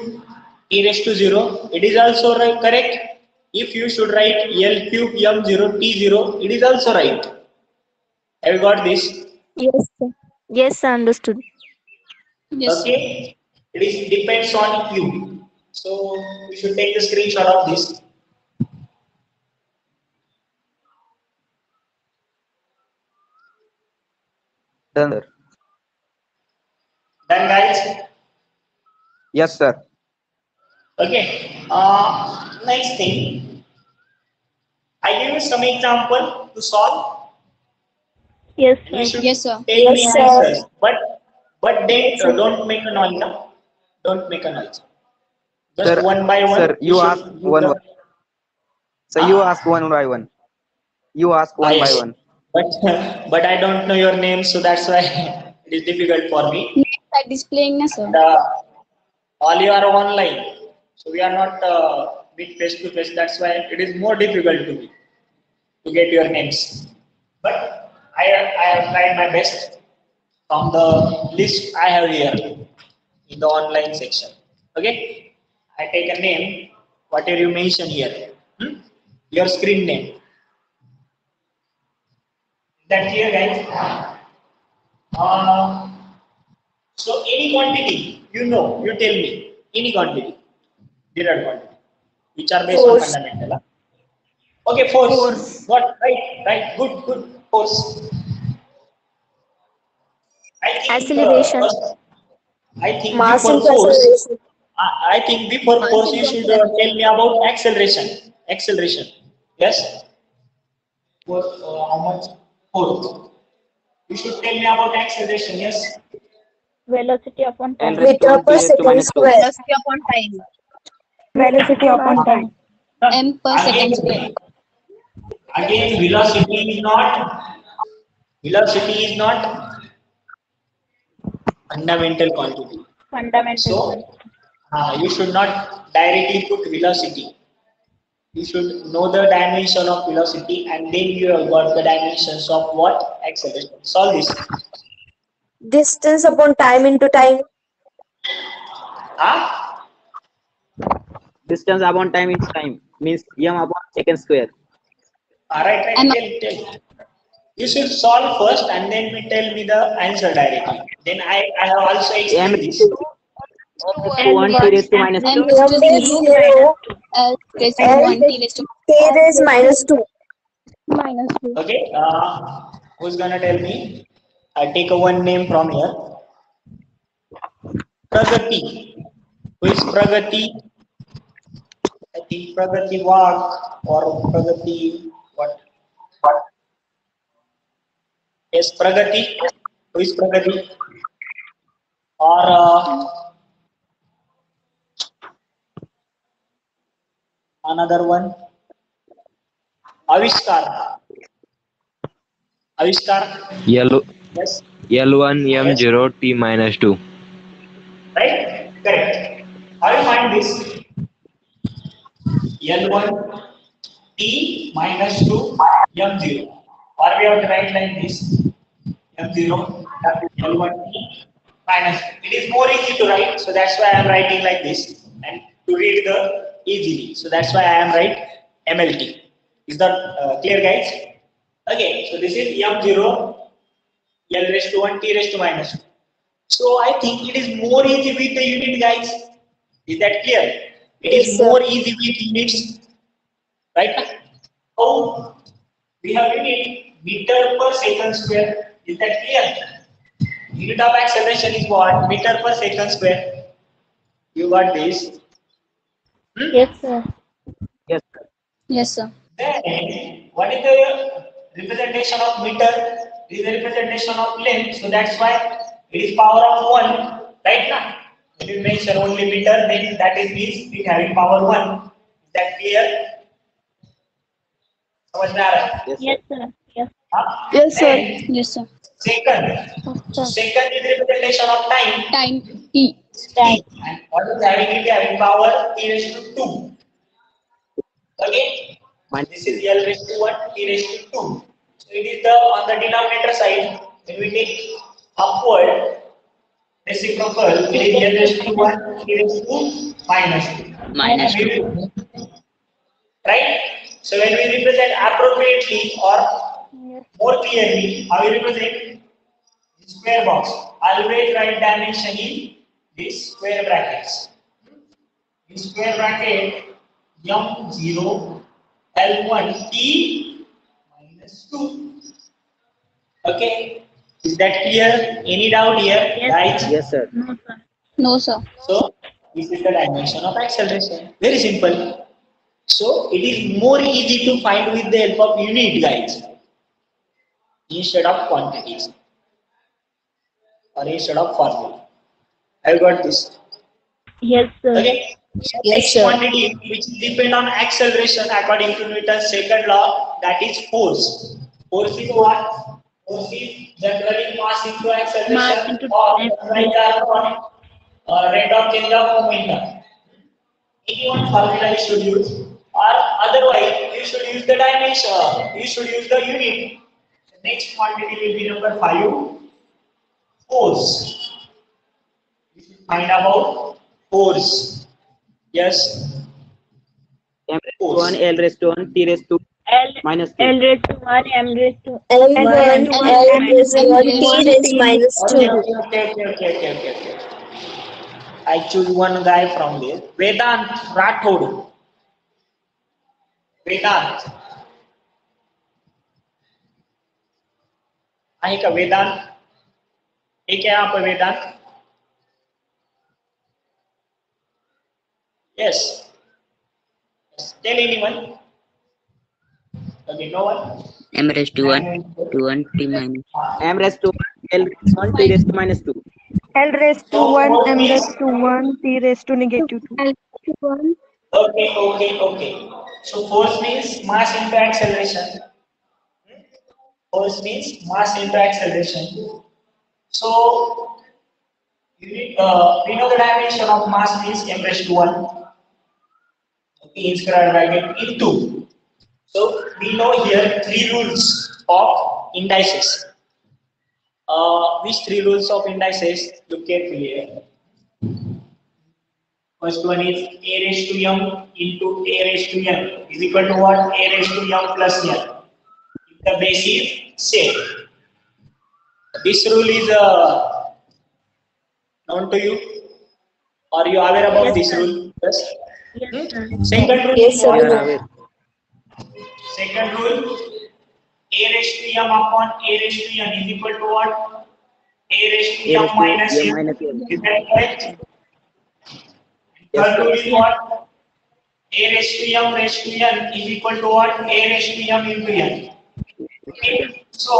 t raised to 0. It is also right, correct. If you should write L cube, m0, t0, it is also right. Have you got this? Yes, sir. Yes, sir, understood. Yes, sir. Okay. It is depends on you. So you should take the screenshot of this. Done, sir. Done, guys. Yes, sir. Okay. Next thing. I give you some example to solve. Yes, You sir. should Yes, sir. tell me Yes, sir. answers. But then don't make a noise. No? Don't make a noise. Just Sir, one by one. sir, you should ask give one the- by- So you ask one by one. You ask one by yes. one. But I don't know your name, so that's why it is difficult for me. Names are displaying, na, sir. And, all you are online, so we are not meet face to face. That's why it is more difficult to me to get your names. But I have tried my best from the list I have here in the online section. Okay, I take a name, whatever you mention here. Your screen name. Is that clear, guys? So any quantity, you know, you tell me, any quantity, derived quantity, which are based Force. on fundamental. Huh? Okay, force. What? Right, good, force. I think, Acceleration. I think Mass before into force, acceleration. I think before force you should tell me about acceleration. Acceleration. Yes? How much? Force. You should tell me about acceleration. Yes? Velocity upon L time. raised to Meter 1, per T raised to second minus 2. square. Velocity upon time. Velocity upon time. M per second square. Again, velocity is not fundamental quantity. Fundamental. So, you should not directly put velocity. You should know the dimension of velocity and then you have got the dimensions of what? Acceleration. Solve this. Distance upon time into time. Distance upon time is time. Means m upon second square. Right. Tell. You should solve first and then tell me the answer directly. Then I have also M explained this. raised to 1, T raised to minus M 2. raised to M raised 0. 0. L raised to L 1. T raised to T raised minus 2. minus 2. Okay. Who's gonna tell me? I take a one name from here. Pragati. Who is Pragati? I think Pragati Wag or Pragati what? Yes, Pragati. Who is Pragati? Or another one? Avishkar. Avishkar. L Yes. L1 M0 T minus 2. Right? Correct. How you find this? L1 T minus 2 M0. Or we have to write like this. M0 L1 T minus 2. It is more easy to write, so that's why I am writing like this. And to read the easily. So that's why I am write MLT. Is that clear, guys? Okay, so this is M0 L raised to 1 T raised to minus 2. So I think it is more easy with the unit, guys. Is that clear? It is more easy with units, right? Oh, we have unit meter per second square. Is that clear? Unit of acceleration is what? Meter per second square. You got this? Yes, sir. Yes, sir. Yes, sir. Then, what is the representation of meter? It is the representation of length. So that's why it is power of 1. Right now, if you mention only meter, then that is means it having power 1. Is that clear? समझ में आ रहा है? Yes, sir. Yes. हाँ? Yes, sir. Then, Yes, sir. second. So second is representation of time. Time T. T. And what is having it having power T raised to 2. Okay? This is L raised to 1, T raised to 2. So it is the on the denominator side. When we take upward reciprocal, it is L raised to 1, T raised to minus 2. Minus 2. Right? So when we represent appropriately or more clearly, how we represent the square box? Always write dimension in these square brackets. In square bracket, M0 L1 T minus 2. Okay, is that clear? Any doubt here, guys? Yes, sir. No, sir. So this is the dimension of acceleration. Very simple. So it is more easy to find with the help of unit, guys, instead of quantities or instead of formula. I got this. Yes, sir. Okay. Next quantity which depend on acceleration according to Newton's second law, that is force. Force is what? Force is generally mass into acceleration Mass into or rate of change of momentum. Any one formula you should use, or otherwise you should use the dimension. You should use the unit. The next quantity will be number 5. Force. You should find about force. Yes. M1 L raised to 1 T raised to minus 2. L raised to 1, M raised to L1 L raised to 1 T raised minus 2. Okay. I choose one guy from there. Vedant Rathod. Vedant. आहे का वेदांत? एक है यहाँ पर वेदांत? Yes. Tell anyone. Okay, no one. M raised to 1 to 1 T minus. M raised to 1 L raised to 1 T raised to minus 2. L raised to So 1, what M means- raised to 1, T raised to negative 2. Okay. So force means mass into acceleration. Force means mass into acceleration. So we know the dimension of mass means m raised to 1. Okay, in square bracket into. So we know here 3 rules of indices. Which 3 rules of indices? Look carefully here. First one is a raised to m into a raised to n is equal to what? A raised to m plus n. If the base is same. This rule is known to you? Are you aware about this rule? Yes. Second rule Yes, is sir. what? We are aware. Second rule. a raised to m upon a raised to n is equal to what? A raised to m minus n. Is that correct? Third rule is what? A raised to m raised to n is equal to what? A raised to m into n. Okay. So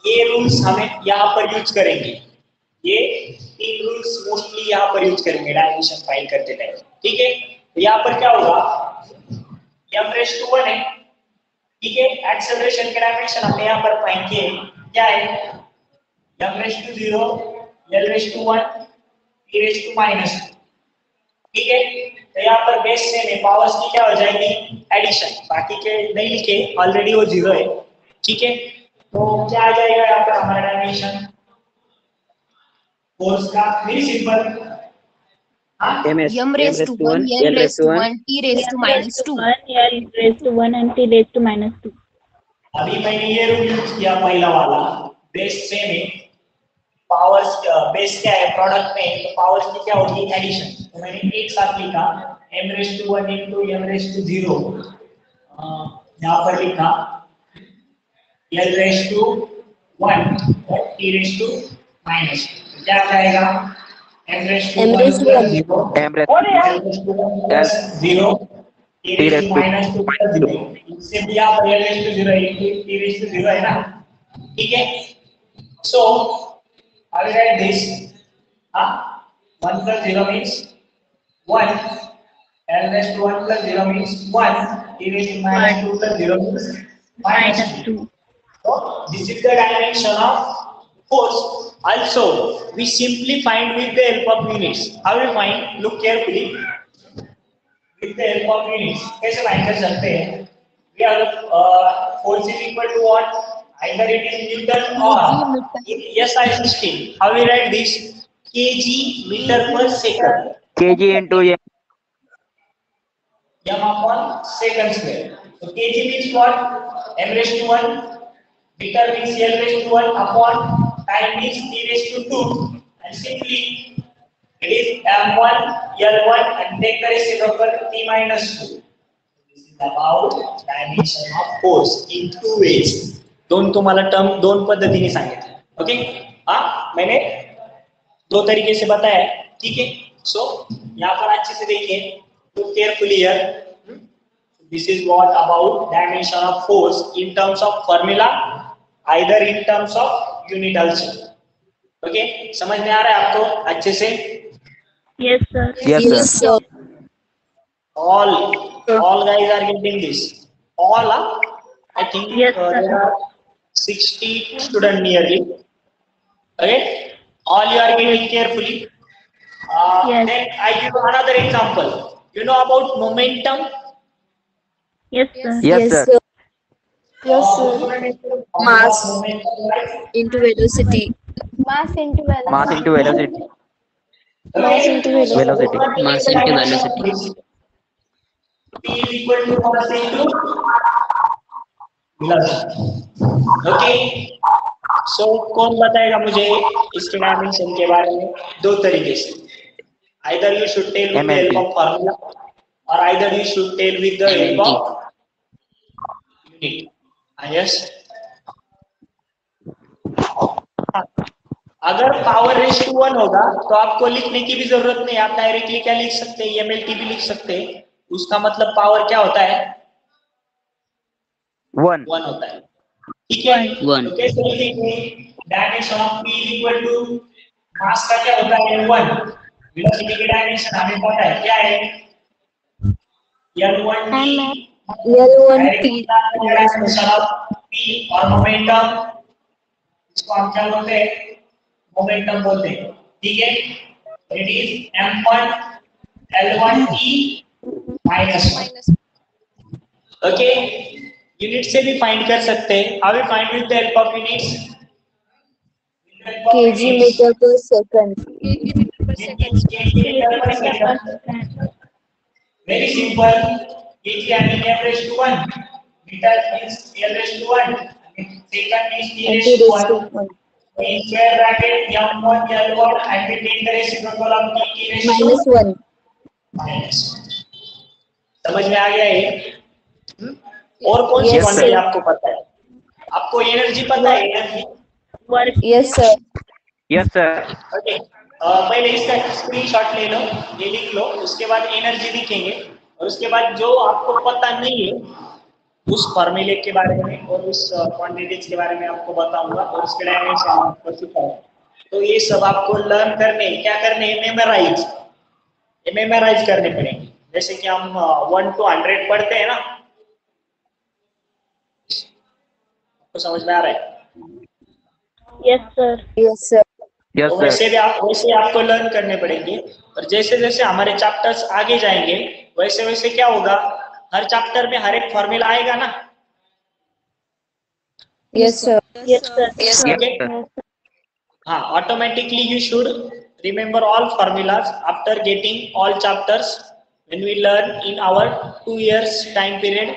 ये rules हमें यहाँ पर use करेंगे. ये तीन rules mostly यहाँ पर use करेंगे डायमेंशन फाइंड करते टाइम. ठीक है. तो यहाँ पर क्या होगा? m raised to 1 है. ठीक है. एक्सेलरेशन के डायमेंशन हमने यहाँ पर फाइंड किए. क्या है? m raised to 0, l raised to 1, p raised to minus 2. ठीक है. तो यहाँ पर बेस से में पावर्स की क्या हो जाएगी? एडिशन. बाकी के नहीं लिखे, ऑलरेडी वो 0 है. ठीक है. तो क्या आ जाएगा यहाँ पर हमारा डायमेंशन फोर्स का? Very simple. m raised to 1, l raised to 1, t raised to minus 2. 1, l raised to 1 and t raised to minus 2. अभी मैंने ये रूल यूज किया पहला वाला. बेस से में पावर्स बेस क्या है प्रोडक्ट में, तो पावर्स की क्या होगी? एडिशन. तो मैंने एक साथ लिखा m raised to 1 into m raised to 0. यहाँ पर लिखा l raised to 1 और t raised to minus 2. क्या आ जाएगा? m raised to 1 plus 0, m raised m raised to 1 plus 0, t raised to minus 2 plus 0. इससे भी आप l raised to 0 into t raised to 0 है ना. ठीक है. So I will write this. 1 plus 0 means 1. L raised to 1 plus 0 means 1. T raised to minus 2 plus 0 means minus 2. So this is the dimension of force. Also, we simply find with the help of units. How we find? Look carefully. With the help of units. कैसे find कर सकते हैं? We have force is equal to what? Either it is Newton or SI system. How we write this? kg meter per second. kg into m upon second square. So kg means what? M raised to 1. Meter means L raised to 1 upon time means T raised to 2. And simply it is M1, L1 and take the reciprocal T minus 2. This is about dimension of force in two ways. दोन तुम्हाला term दोन पद्धतीने सांगितले. Okay. मैंने दो तरीके से बताया. ठीक है. सो यहाँ पर अच्छे से देखिए. Look carefully here. This is what about dimension of force in terms of formula, either in terms of unit also. Okay. समझ में आ रहा है आपको अच्छे से? Yes, sir. yes sir. All guys are getting this. All I think Yes, sir. there are 60 students nearly. Okay. All you are getting carefully. Yes. Then I give another example. You know about momentum? Yes, sir. yes sir. Yes, sir. Mass Into velocity. Mass into velocity. Mass into velocity. Mass into velocity. Mass into velocity. P is equal to mass into velocity. Okay. So कौन बताएगा मुझे इसके dimension के बारे में? दो तरीके से. Either you should tell with the help of formula, or either you should tell with the help of unit. Yes. अगर पावर रेस टू 1 होगा तो आपको लिखने की भी जरूरत नहीं. आप डायरेक्टली क्या लिख सकते हैं? MLT भी लिख सकते हैं. उसका मतलब पावर क्या होता है? 1 होता है. ठीक है. 1. तो कैसे लिखेंगे? Dimension of P equal to mass का क्या होता है? 1. वेलोसिटी की डायमेंशन हमें पता है क्या है? L1t. L1t. Dimension of P और मोमेंटम, इसको हम क्या बोलते हैं? मोमेंटम बोलते हैं. ठीक है. It is m1 L1t minus 1. Okay. Unit से भी फाइंड कर सकते हैं. How we find with the help of units? kg meter per second. Very simple. kg I mean m raised to 1. Meter means l raised to 1. Second means t raised to 1. In square bracket m1 l1 and we take the reciprocal of t raised to -1. -1. समझ में आ गया ये? और कौन सी Yes, quantity sir. आपको पता है? आपको एनर्जी पता है? Energy work Yes, sir. Yes, sir. Okay, पहले इसका स्क्रीनशॉट ले लो, ये लिख लो, उसके बाद एनर्जी लिखेंगे और उसके बाद जो आपको पता नहीं है उस फॉर्मूले के बारे में और उस क्वांटिटीज के बारे में आपको बताऊंगा और उसके डायमेंशन आपको सिखाऊंगा। तो ये सब आपको लर्न करने, क्या करने, मेमोराइज करने पड़ेंगे। जैसे कि हम 1 to 100 पढ़ते हैं ना, आपको समझ में आ रहा है? Yes sir. Yes, sir. Yes, तो sir. वैसे आपको लर्न करने पड़ेंगे और जैसे जैसे हमारे चैप्टर्स आगे जाएंगे वैसे वैसे क्या होगा, हर चैप्टर में हर एक फॉर्मूला आएगा ना। Yes, sir. Yes sir. Yes, Yes, Okay? sir. हाँ, automatically you should remember all formulas after getting all chapters when we learn in our 2 years time period.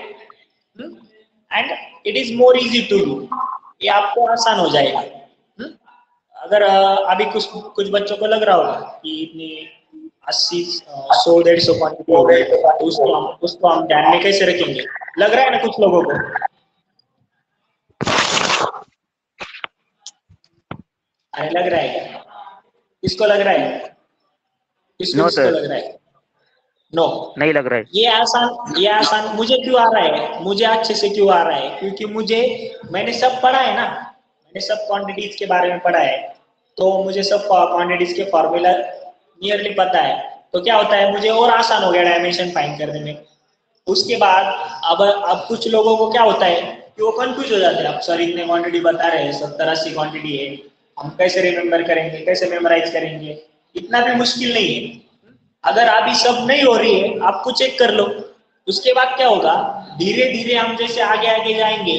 And it is more easy to do. ये आपको आसान हो जाएगा। अगर अभी कुछ बच्चों को लग रहा होगा कि इतनी 80 100 150 क्वांटिटी हो गई तो उसको हम ध्यान में कैसे रखेंगे, लग रहा है ना कुछ लोगों को? अरे लग रहा है क्या? किसको लग रहा है? No, किसको sir. लग रहा है? नो, नहीं लग रहा है. ये आसान मुझे क्यों आ रहा है, मुझे अच्छे से क्यों आ रहा है? क्योंकि मैंने सब पढ़ा है ना, मैंने सब क्वांटिटीज के बारे में पढ़ा है, तो मुझे सब क्वांटिटीज के फॉर्मूला नियरली पता है। तो क्या होता है, मुझे और आसान हो गया डायमेंशन फाइंड करने में। उसके बाद अब कुछ लोगों को क्या होता है कि वो कंफ्यूज हो जाते हैं। अब सर इतने क्वांटिटी बता रहे हैं, 70-80 क्वांटिटी है, हम कैसे रिमेम्बर करेंगे, कैसे मेमोराइज करेंगे? इतना भी मुश्किल नहीं है। अगर अभी सब नहीं हो रही है, आपको चेक कर लो, उसके बाद क्या होगा, धीरे धीरे हम जैसे आगे आगे जाएंगे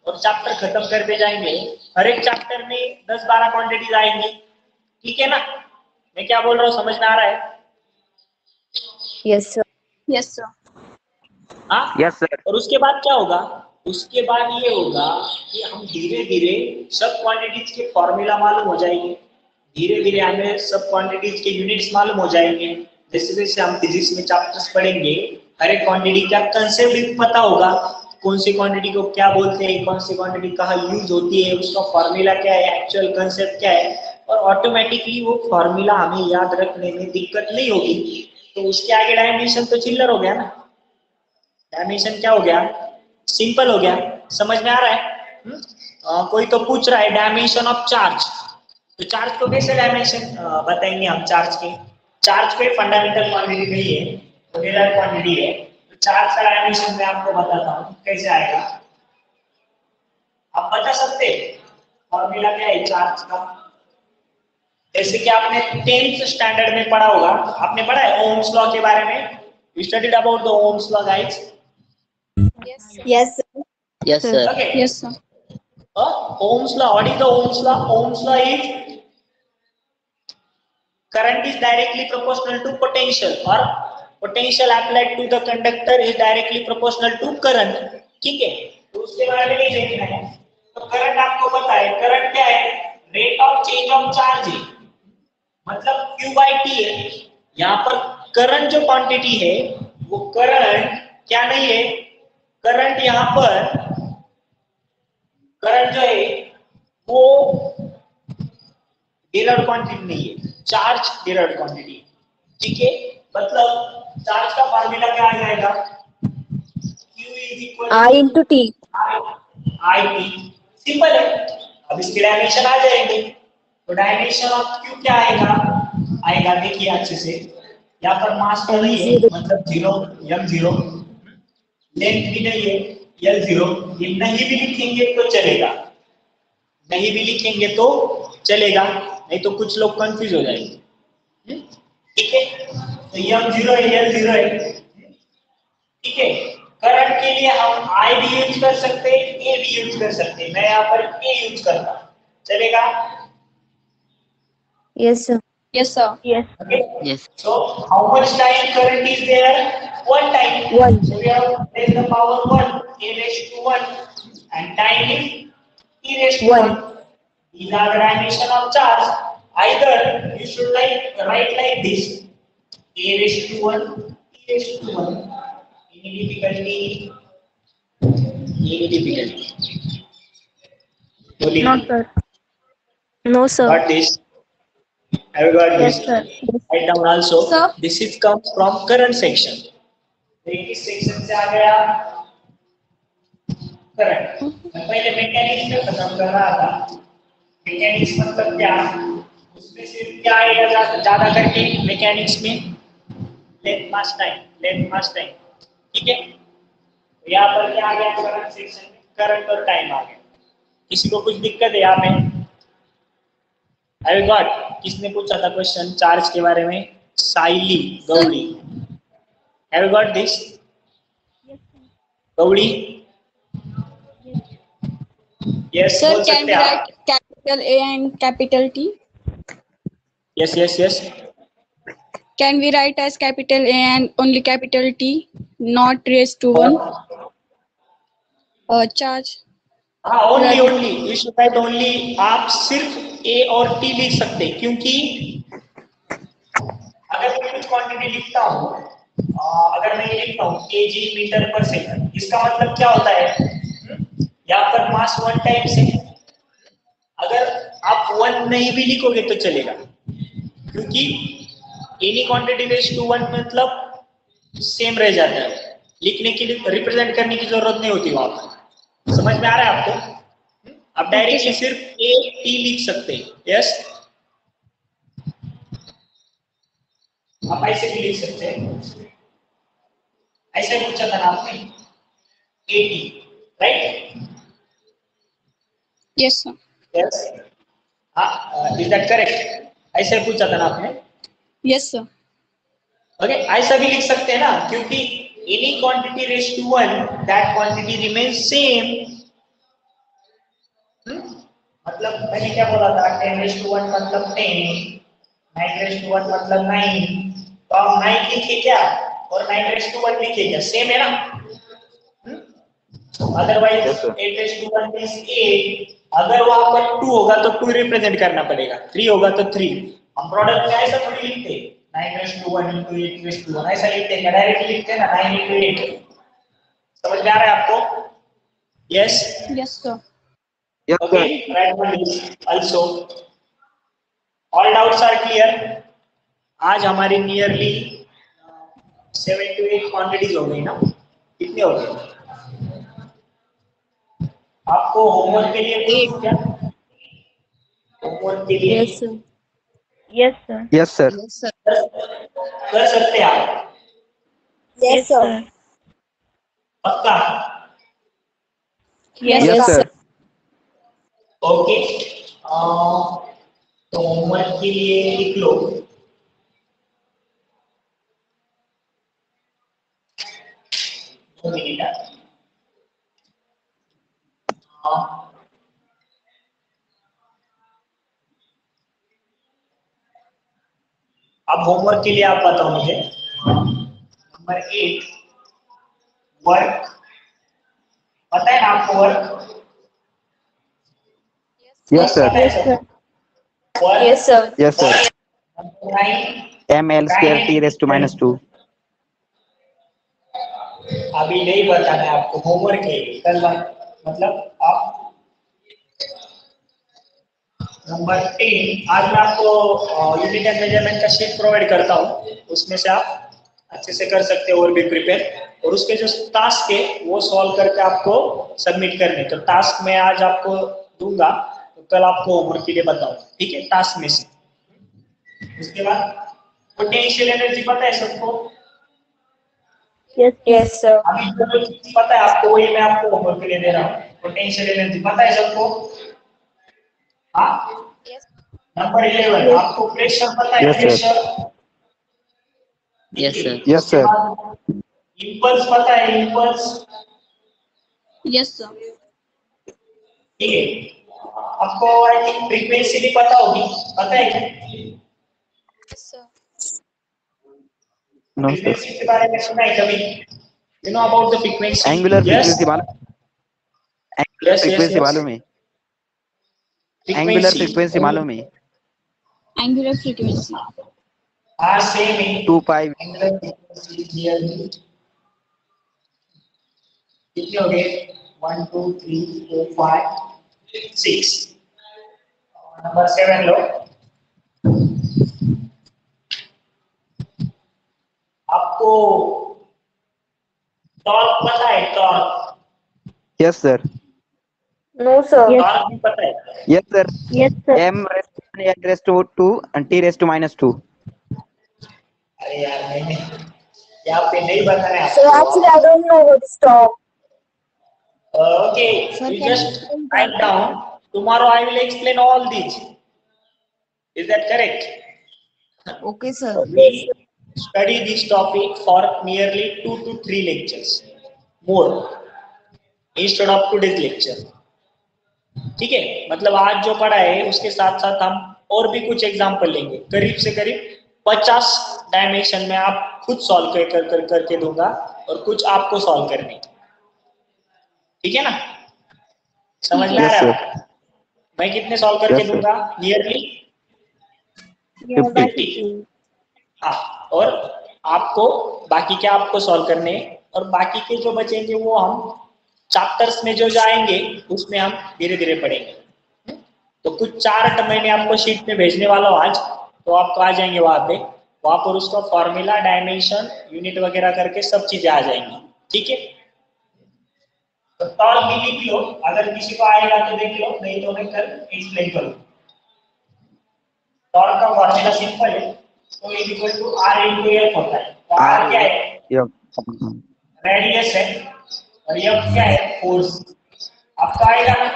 और चैप्टर खत्म करते जाएंगे, हर एक चैप्टर में 10-12 क्वांटिटीज आएंगी। ठीक है ना? मैं क्या बोल रहा हूँ, समझ में आ रहा है? Yes, sir. Yes, sir. हाँ? Yes, sir. और उसके बाद क्या होगा, उसके बाद ये होगा कि हम धीरे धीरे सब क्वांटिटीज के फॉर्मूला मालूम हो जाएंगे, धीरे धीरे हमें सब क्वांटिटीज के यूनिट्स मालूम हो जाएंगे। जैसे जैसे हम फिजिक्स में चैप्टर्स पढ़ेंगे, हर एक क्वांटिटी का कंसेप्ट भी पता होगा, कौन सी क्वांटिटी को क्या बोलते हैं, कौन सी क्वांटिटी कहाँ यूज होती है, उसका फॉर्मूला क्या है, एक्चुअल कंसेप्ट क्या है, और ऑटोमेटिकली वो फॉर्मूला हमें याद रखने में दिक्कत नहीं होगी। तो उसके आगे डायमेंशन तो चिल्लर हो गया ना, डायमेंशन क्या हो गया, सिंपल हो गया। समझ में आ रहा है? कोई तो पूछ रहा है डायमेंशन ऑफ चार्ज, तो चार्ज को कैसे डायमेंशन बताएंगे हम? चार्ज कोई फंडामेंटल क्वांटिटी नहीं है, स्केलर क्वांटिटी है। तो चार्ज का डायमेंशन मैं आपको बताता हूँ कैसे आएगा, आप बता सकते हैं फॉर्मूला क्या है चार्ज का? जैसे कि आपने 10th स्टैंडर्ड में पढ़ा होगा, आपने पढ़ा है ओम्स लॉ के बारे में? You studied about the Ohm's law, guys? Yes, sir. Yes, sir. Okay. Yes, sir. Ohm's law. What is the Ohm's law? Ohm's law is current is directly proportional to potential, or potential applied to the conductor is directly proportional to current. ठीक है, तो उसके बारे में नहीं देखना है। तो करंट आपको पता है, करंट क्या है? Rate of change of charge है, मतलब Q by T है। यहाँ पर करंट जो क्वांटिटी है वो करंट क्या नहीं है, करंट यहाँ पर करंट जो है वो डिराइव्ड क्वांटिटी नहीं है, चार्ज डिराइव्ड क्वांटिटी। ठीक है, मतलब चार्ज का फार्मूला क्या आ जाएगा? Q is equal to I into T. I T। Simple है। अब इसके डायमेंशन आ जाएंगे, तो डायमेंशन ऑफ Q क्या आएगा देखिए अच्छे से। यहाँ पर मास तो नहीं है, मतलब 0 m0, लेंथ भी नहीं है L0। ये नहीं भी लिखेंगे तो चलेगा, नहीं भी लिखेंगे तो चलेगा, नहीं तो कुछ लोग कंफ्यूज हो जाएंगे। ठीक है, तो m0 है, L0 है। ठीक है, करंट के लिए हम I भी यूज कर सकते हैं, A भी यूज कर सकते हैं। मैं यहाँ पर A यूज करता हूँ, चलेगा? Yes, sir. Yes, sir. Yes. Okay. Yes. So how much time current is there? 1 time. 1. So we have raised the power 1, a raised to 1, and time is e raised to 1. These are the dimension of charge. Either you should write like this: a raised to 1, e raised to 1. Any difficulty? Any difficulty? Only No, three. sir. No, sir. Got this? Have you got Yes, this? sir. Write down also. Sir. This is comes from current section. किस section से आ गया? Current. मैं पहले mechanics में खत्म कर रहा था. मैकेनिक्स मतलब क्या? उसमें सिर्फ क्या आएगा ज्यादा करके मैकेनिक्स में? Length mass time. ठीक है? तो यहाँ पर क्या आ गया करंट सेक्शन में? करंट और टाइम आ गया. किसी को कुछ दिक्कत है यहाँ पे? Have you got? किसने पूछा था क्वेश्चन चार्ज के बारे में? साइली गौड़ी. Have you got this? Gaudi? Yes. Sir, बोल can सकते we आप? write capital A and capital T? Yes. Can we write as capital A and only capital T, not raised to 1? Charge. हाँ, only. You should write only. आप सिर्फ A और T लिख सकते हैं क्योंकि अगर मैं कुछ क्वांटिटी लिखता हूँ, अगर मैं ये लिखता हूँ kg मीटर पर सेकंड, इसका मतलब क्या होता है? यहाँ पर मास 1 टाइम्स है. अगर आप 1 नहीं भी लिखोगे तो चलेगा क्योंकि एनी क्वांटिटी रेज़ टू 1 मतलब सेम रह जाता है. लिखने के लिए रिप्रेजेंट करने की जरूरत नहीं होती वहां पर. समझ में आ रहा है आपको? आप डायरेक्टली सिर्फ A T लिख सकते हैं. यस, आप ऐसे भी लिख सकते हैं. ऐसे पूछा था ना आपने A T, right? Yes, sir. Yes. हाँ, इज दैट करेक्ट? ऐसे पूछा था ना आपने? Yes, sir. ओके, ऐसा भी लिख सकते हैं ना क्योंकि any quantity raise to 1 that quantity remains same. मतलब मैंने क्या बोला था? 10 रेज़ टू 1 मतलब 10, 9 रेज़ टू 1 मतलब 9. तो आप 9 लिखे क्या और 9 रेज़ टू 1 लिखे क्या? सेम है ना? Otherwise 8 raise to 1 means 8. अगर वहां पर 2 होगा तो 2 रिप्रेजेंट करना पड़ेगा, 3 होगा तो 3. हम प्रोडक्ट में ऐसा थोड़ी लिखते 9 raise to 1 into 8 raise to 1 ऐसा लिखते हैं. डायरेक्ट लिखते हैं ना 9 into 8. समझ में आ रहा है आपको? Yes. Yes, sir. Okay, write down this also. All doubts are clear. आज हमारी नियरली 7 to 8 क्वांटिटीज हो गई ना? कितने हो गए? आपको होमवर्क के लिए कुछ क्या? होमवर्क के लिए Yes, sir. Yes, sir. Yes, sir. Yes, sir. कर सकते हैं आप? Yes, sir. पक्का? Yes, Yes, sir. sir. Okay. तो होमवर्क के लिए लिख लो. अब होमवर्क के लिए आप बताओ मुझे. Number 8 work. पता है ना आपको work? Yes, sir. Yes, sir. Work. Yes, sir. Yes, sir. Number 9 ml square t raised to minus 2. अभी नहीं बताना है आपको, होमवर्क है कल. मतलब आप नंबर 10 आज मैं आपको यूनिट एंड मेजरमेंट का शीट प्रोवाइड करता हूँ, उसमें से आप अच्छे से कर सकते हो और भी प्रिपेयर. और उसके जो टास्क है वो सॉल्व करके आपको सबमिट करने. तो टास्क मैं आज आपको दूंगा तो कल आपको होमवर्क के लिए बताऊँ. ठीक है? टास्क में से उसके बाद पोटेंशियल एनर्जी पता है सबको? Yes, sir. अभी जो चीज पता है आपको वही मैं आपको होमवर्क के लिए दे रहा हूँ. पोटेंशियल एनर्जी पता है सबको? हाँ. नंबर 11 आपको प्रेशर पता है? Yes, sir. Pressure. Yes, sir. Yes, sir. Impulse पता है? इम्पल्स. Yes, sir. ठीक है. आपको आई थिंक फ्रीक्वेंसी भी पता होगी. पता है क्या? Yes, sir. No, sir. Frequency के बारे में सुना है कभी? You know about the frequency? Angular frequency मालूम? Angular Yes, frequency yes. मालूम है? Angular frequency मालूम है? Angular frequency. हाँ सेम है. 2 pi. एंगुलर फ्रीक्वेंसी क्लियरली कितने हो गए? 1 2 3 4 5 6. नंबर 7 लो. आपको टॉर्क पता है? Torque. Yes, sir. No, sir. Torque भी पता है? Yes, sir. Yes, sir. M raised to n raised to 2 and t raised to minus 2. अरे यार मैंने यहाँ पे नहीं बताया. So actually, I don't know what is talk. Okay, you just write down. Tomorrow I will explain all these. Is that correct? Okay, sir. We study this topic for nearly 2 to 3 lectures more instead of today's lecture. ठीक है, मतलब आज जो पढ़ा है उसके साथ साथ हम और भी कुछ एग्जाम्पल लेंगे. करीब से करीब 50 डायमेंशन में आप खुद सॉल्व करके दूंगा और कुछ आपको सॉल्व करने. ठीक है ना? समझ में आ रहा है? मैं कितने सॉल्व करके दूंगा? नियरली 50. हाँ, और आपको बाकी क्या आपको सॉल्व करने हैं, और बाकी के जो बचेंगे वो हम चैप्टर्स में जो जाएंगे उसमें हम धीरे धीरे पढ़ेंगे. तो कुछ चार्ट मैंने आपको शीट में भेजने वाला हूँ आज, तो आपको आ जाएंगे वहां पर उसका फॉर्मूला, डायमेंशन, यूनिट वगैरह करके सब चीजें आ जाएंगी. ठीक है, तो टॉर्क भी लिख लो, अगर किसी को आएगा तो देख लो, नहीं तो मैं कल एक्सप्लेन करूँ. टॉर्क का फॉर्मूला सिंपल है, तो is equal to R into F होता है. तो आर क्या है? रेडियस है, और एफ क्या है? फोर्स. आपका आएगा ना?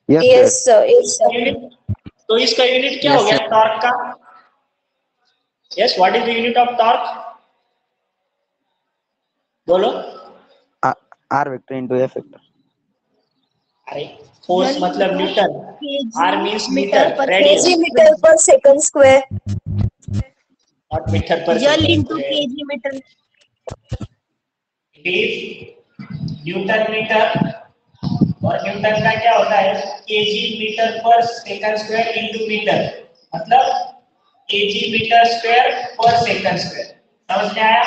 Yes, sir. Yes, sir. तो इसका यूनिट क्या हो गया टॉर्क का? Yes, what is the unit of torque? बोलो. R vector into F vector. अरे फोर्स मतलब newton, R means metre, radius kg meter per second square. Not metre per L into kg meter. Newton metre, और newton का क्या होता है? KG metre per second square into metre, मतलब KG metre square per second square. समझ में आया?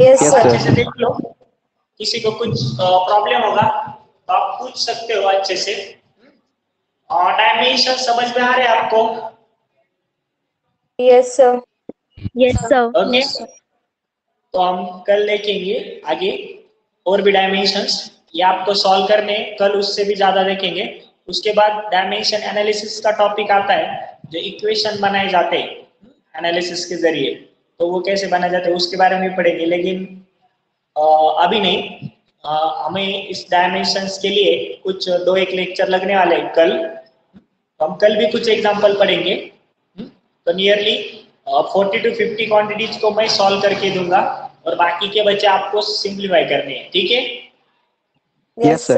Yes, sir. अच्छे से देख लो, किसी को कुछ प्रॉब्लम होगा तो आप पूछ सकते हो अच्छे से. डायमेंशन समझ में आ रहे हैं आपको? Yes, sir. Yes, sir. Okay, तो हम कल देखेंगे आगे और भी डायमेंशंस. ये आपको सॉल्व करने कल उससे भी ज्यादा देखेंगे. उसके बाद डायमेंशन एनालिसिस का टॉपिक आता है, जो इक्वेशन बनाए जाते हैं एनालिसिस के जरिए, तो वो कैसे बनाए जाते हैं उसके बारे में भी पढ़ेंगे. लेकिन अभी नहीं, हमें इस डायमेंशंस के लिए कुछ 2-1 लेक्चर लगने वाले हैं कल. तो हम कल भी कुछ एग्जांपल पढ़ेंगे. तो नियरली 40 to 50 क्वांटिटीज को मैं सॉल्व करके दूंगा, और बाकी के बच्चे आपको सिंप्लीफाई करने हैं. ठीक है? Yes, sir.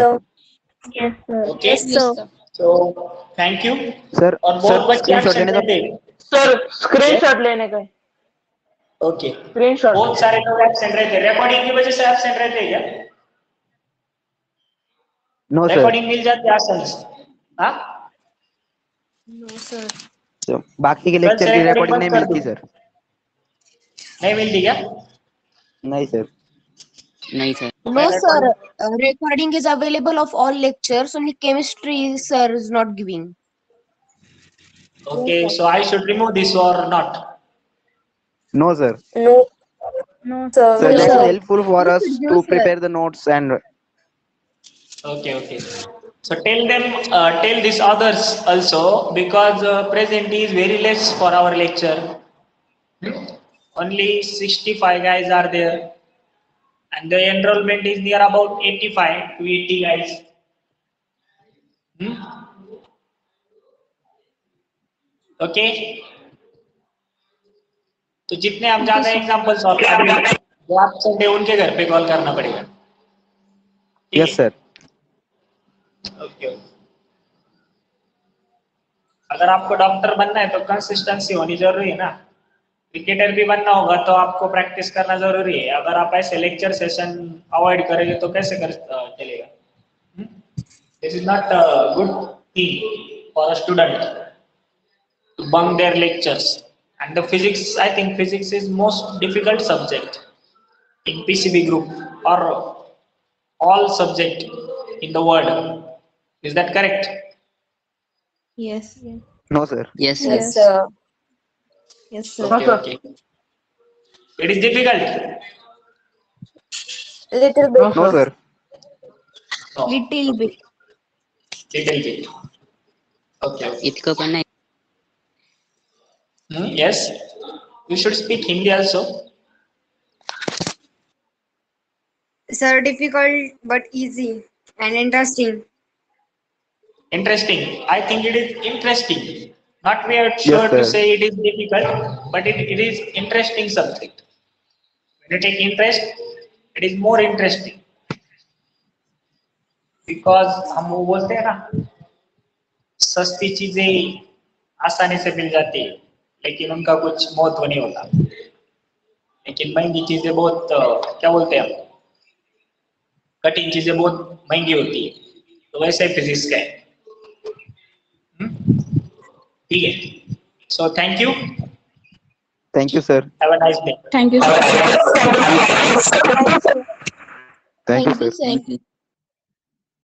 Yes, sir. Okay, Yes, sir. तो थैंक यू. Sir, और बहुत बच्चे screenshot absent लेने का. रहते हैं. सर स्क्रीनशॉट लेने का. Okay, screenshot. बहुत सारे लोग एब्सेंट रहते हैं. रिकॉर्डिंग की वजह से एब्सेंट रहते हैं क्या? No, sir. रिकॉर्डिंग मिल जाती है आसान से? हाँ, No, sir. So, बाकी के लेक्चर की रिकॉर्डिंग नहीं मिलती सर. नहीं मिलती क्या? नहीं सर. नहीं sir. No, sir. Recording is available of all lectures. Only chemistry, sir, is not giving. Okay, so I should remove this or not? No, sir. No. No, Sir. Sir, No, that is sir. helpful for us to prepare the notes and. Okay, okay. So tell them, tell these others also, because present is very less for our lecture. Only 65 guys are there, and the enrollment is near about 85 to 80 guys. Okay. तो जितने हम ज्यादा example solve करेंगे, जो आप Sunday उनके घर पे कॉल करना पड़ेगा. Yes, sir. ओके. अगर आपको डॉक्टर बनना है तो कंसिस्टेंसी होनी जरूरी है ना. क्रिकेटर भी बनना होगा तो आपको प्रैक्टिस करना जरूरी है. अगर आप ऐसे लेक्चर सेशन अवॉइड करेंगे तो कैसे चलेगा? This is not a good thing for a student to bunk their lectures. And the physics, I think physics is most difficult subject in PCB group or all subject in the world. Is that correct? Yes. No, sir. Yes, sir. Yes, sir. Yes, sir. Okay, okay. It is difficult. Little bit. No, sir. No, Little bit. little bit. Okay. Okay. इतकं पण नाही. Yes. You should speak Hindi also. Sir, difficult but easy and interesting. Interesting. I think it is interesting. Not we are sure to sir. say it is difficult, but it is interesting subject. When you take interest, it is more interesting. Because हम वो बोलते हैं ना, सस्ती चीजें आसानी से मिल जाती है, लेकिन उनका कुछ महत्व नहीं होता. लेकिन महंगी चीजें बहुत क्या बोलते हैं हम, कठिन चीजें बहुत महंगी होती है. तो वैसे फिजिक्स का है. ठीक है. So thank you. Thank you, sir. Have a nice day. Thank you, sir. Thank you, sir. Thank you.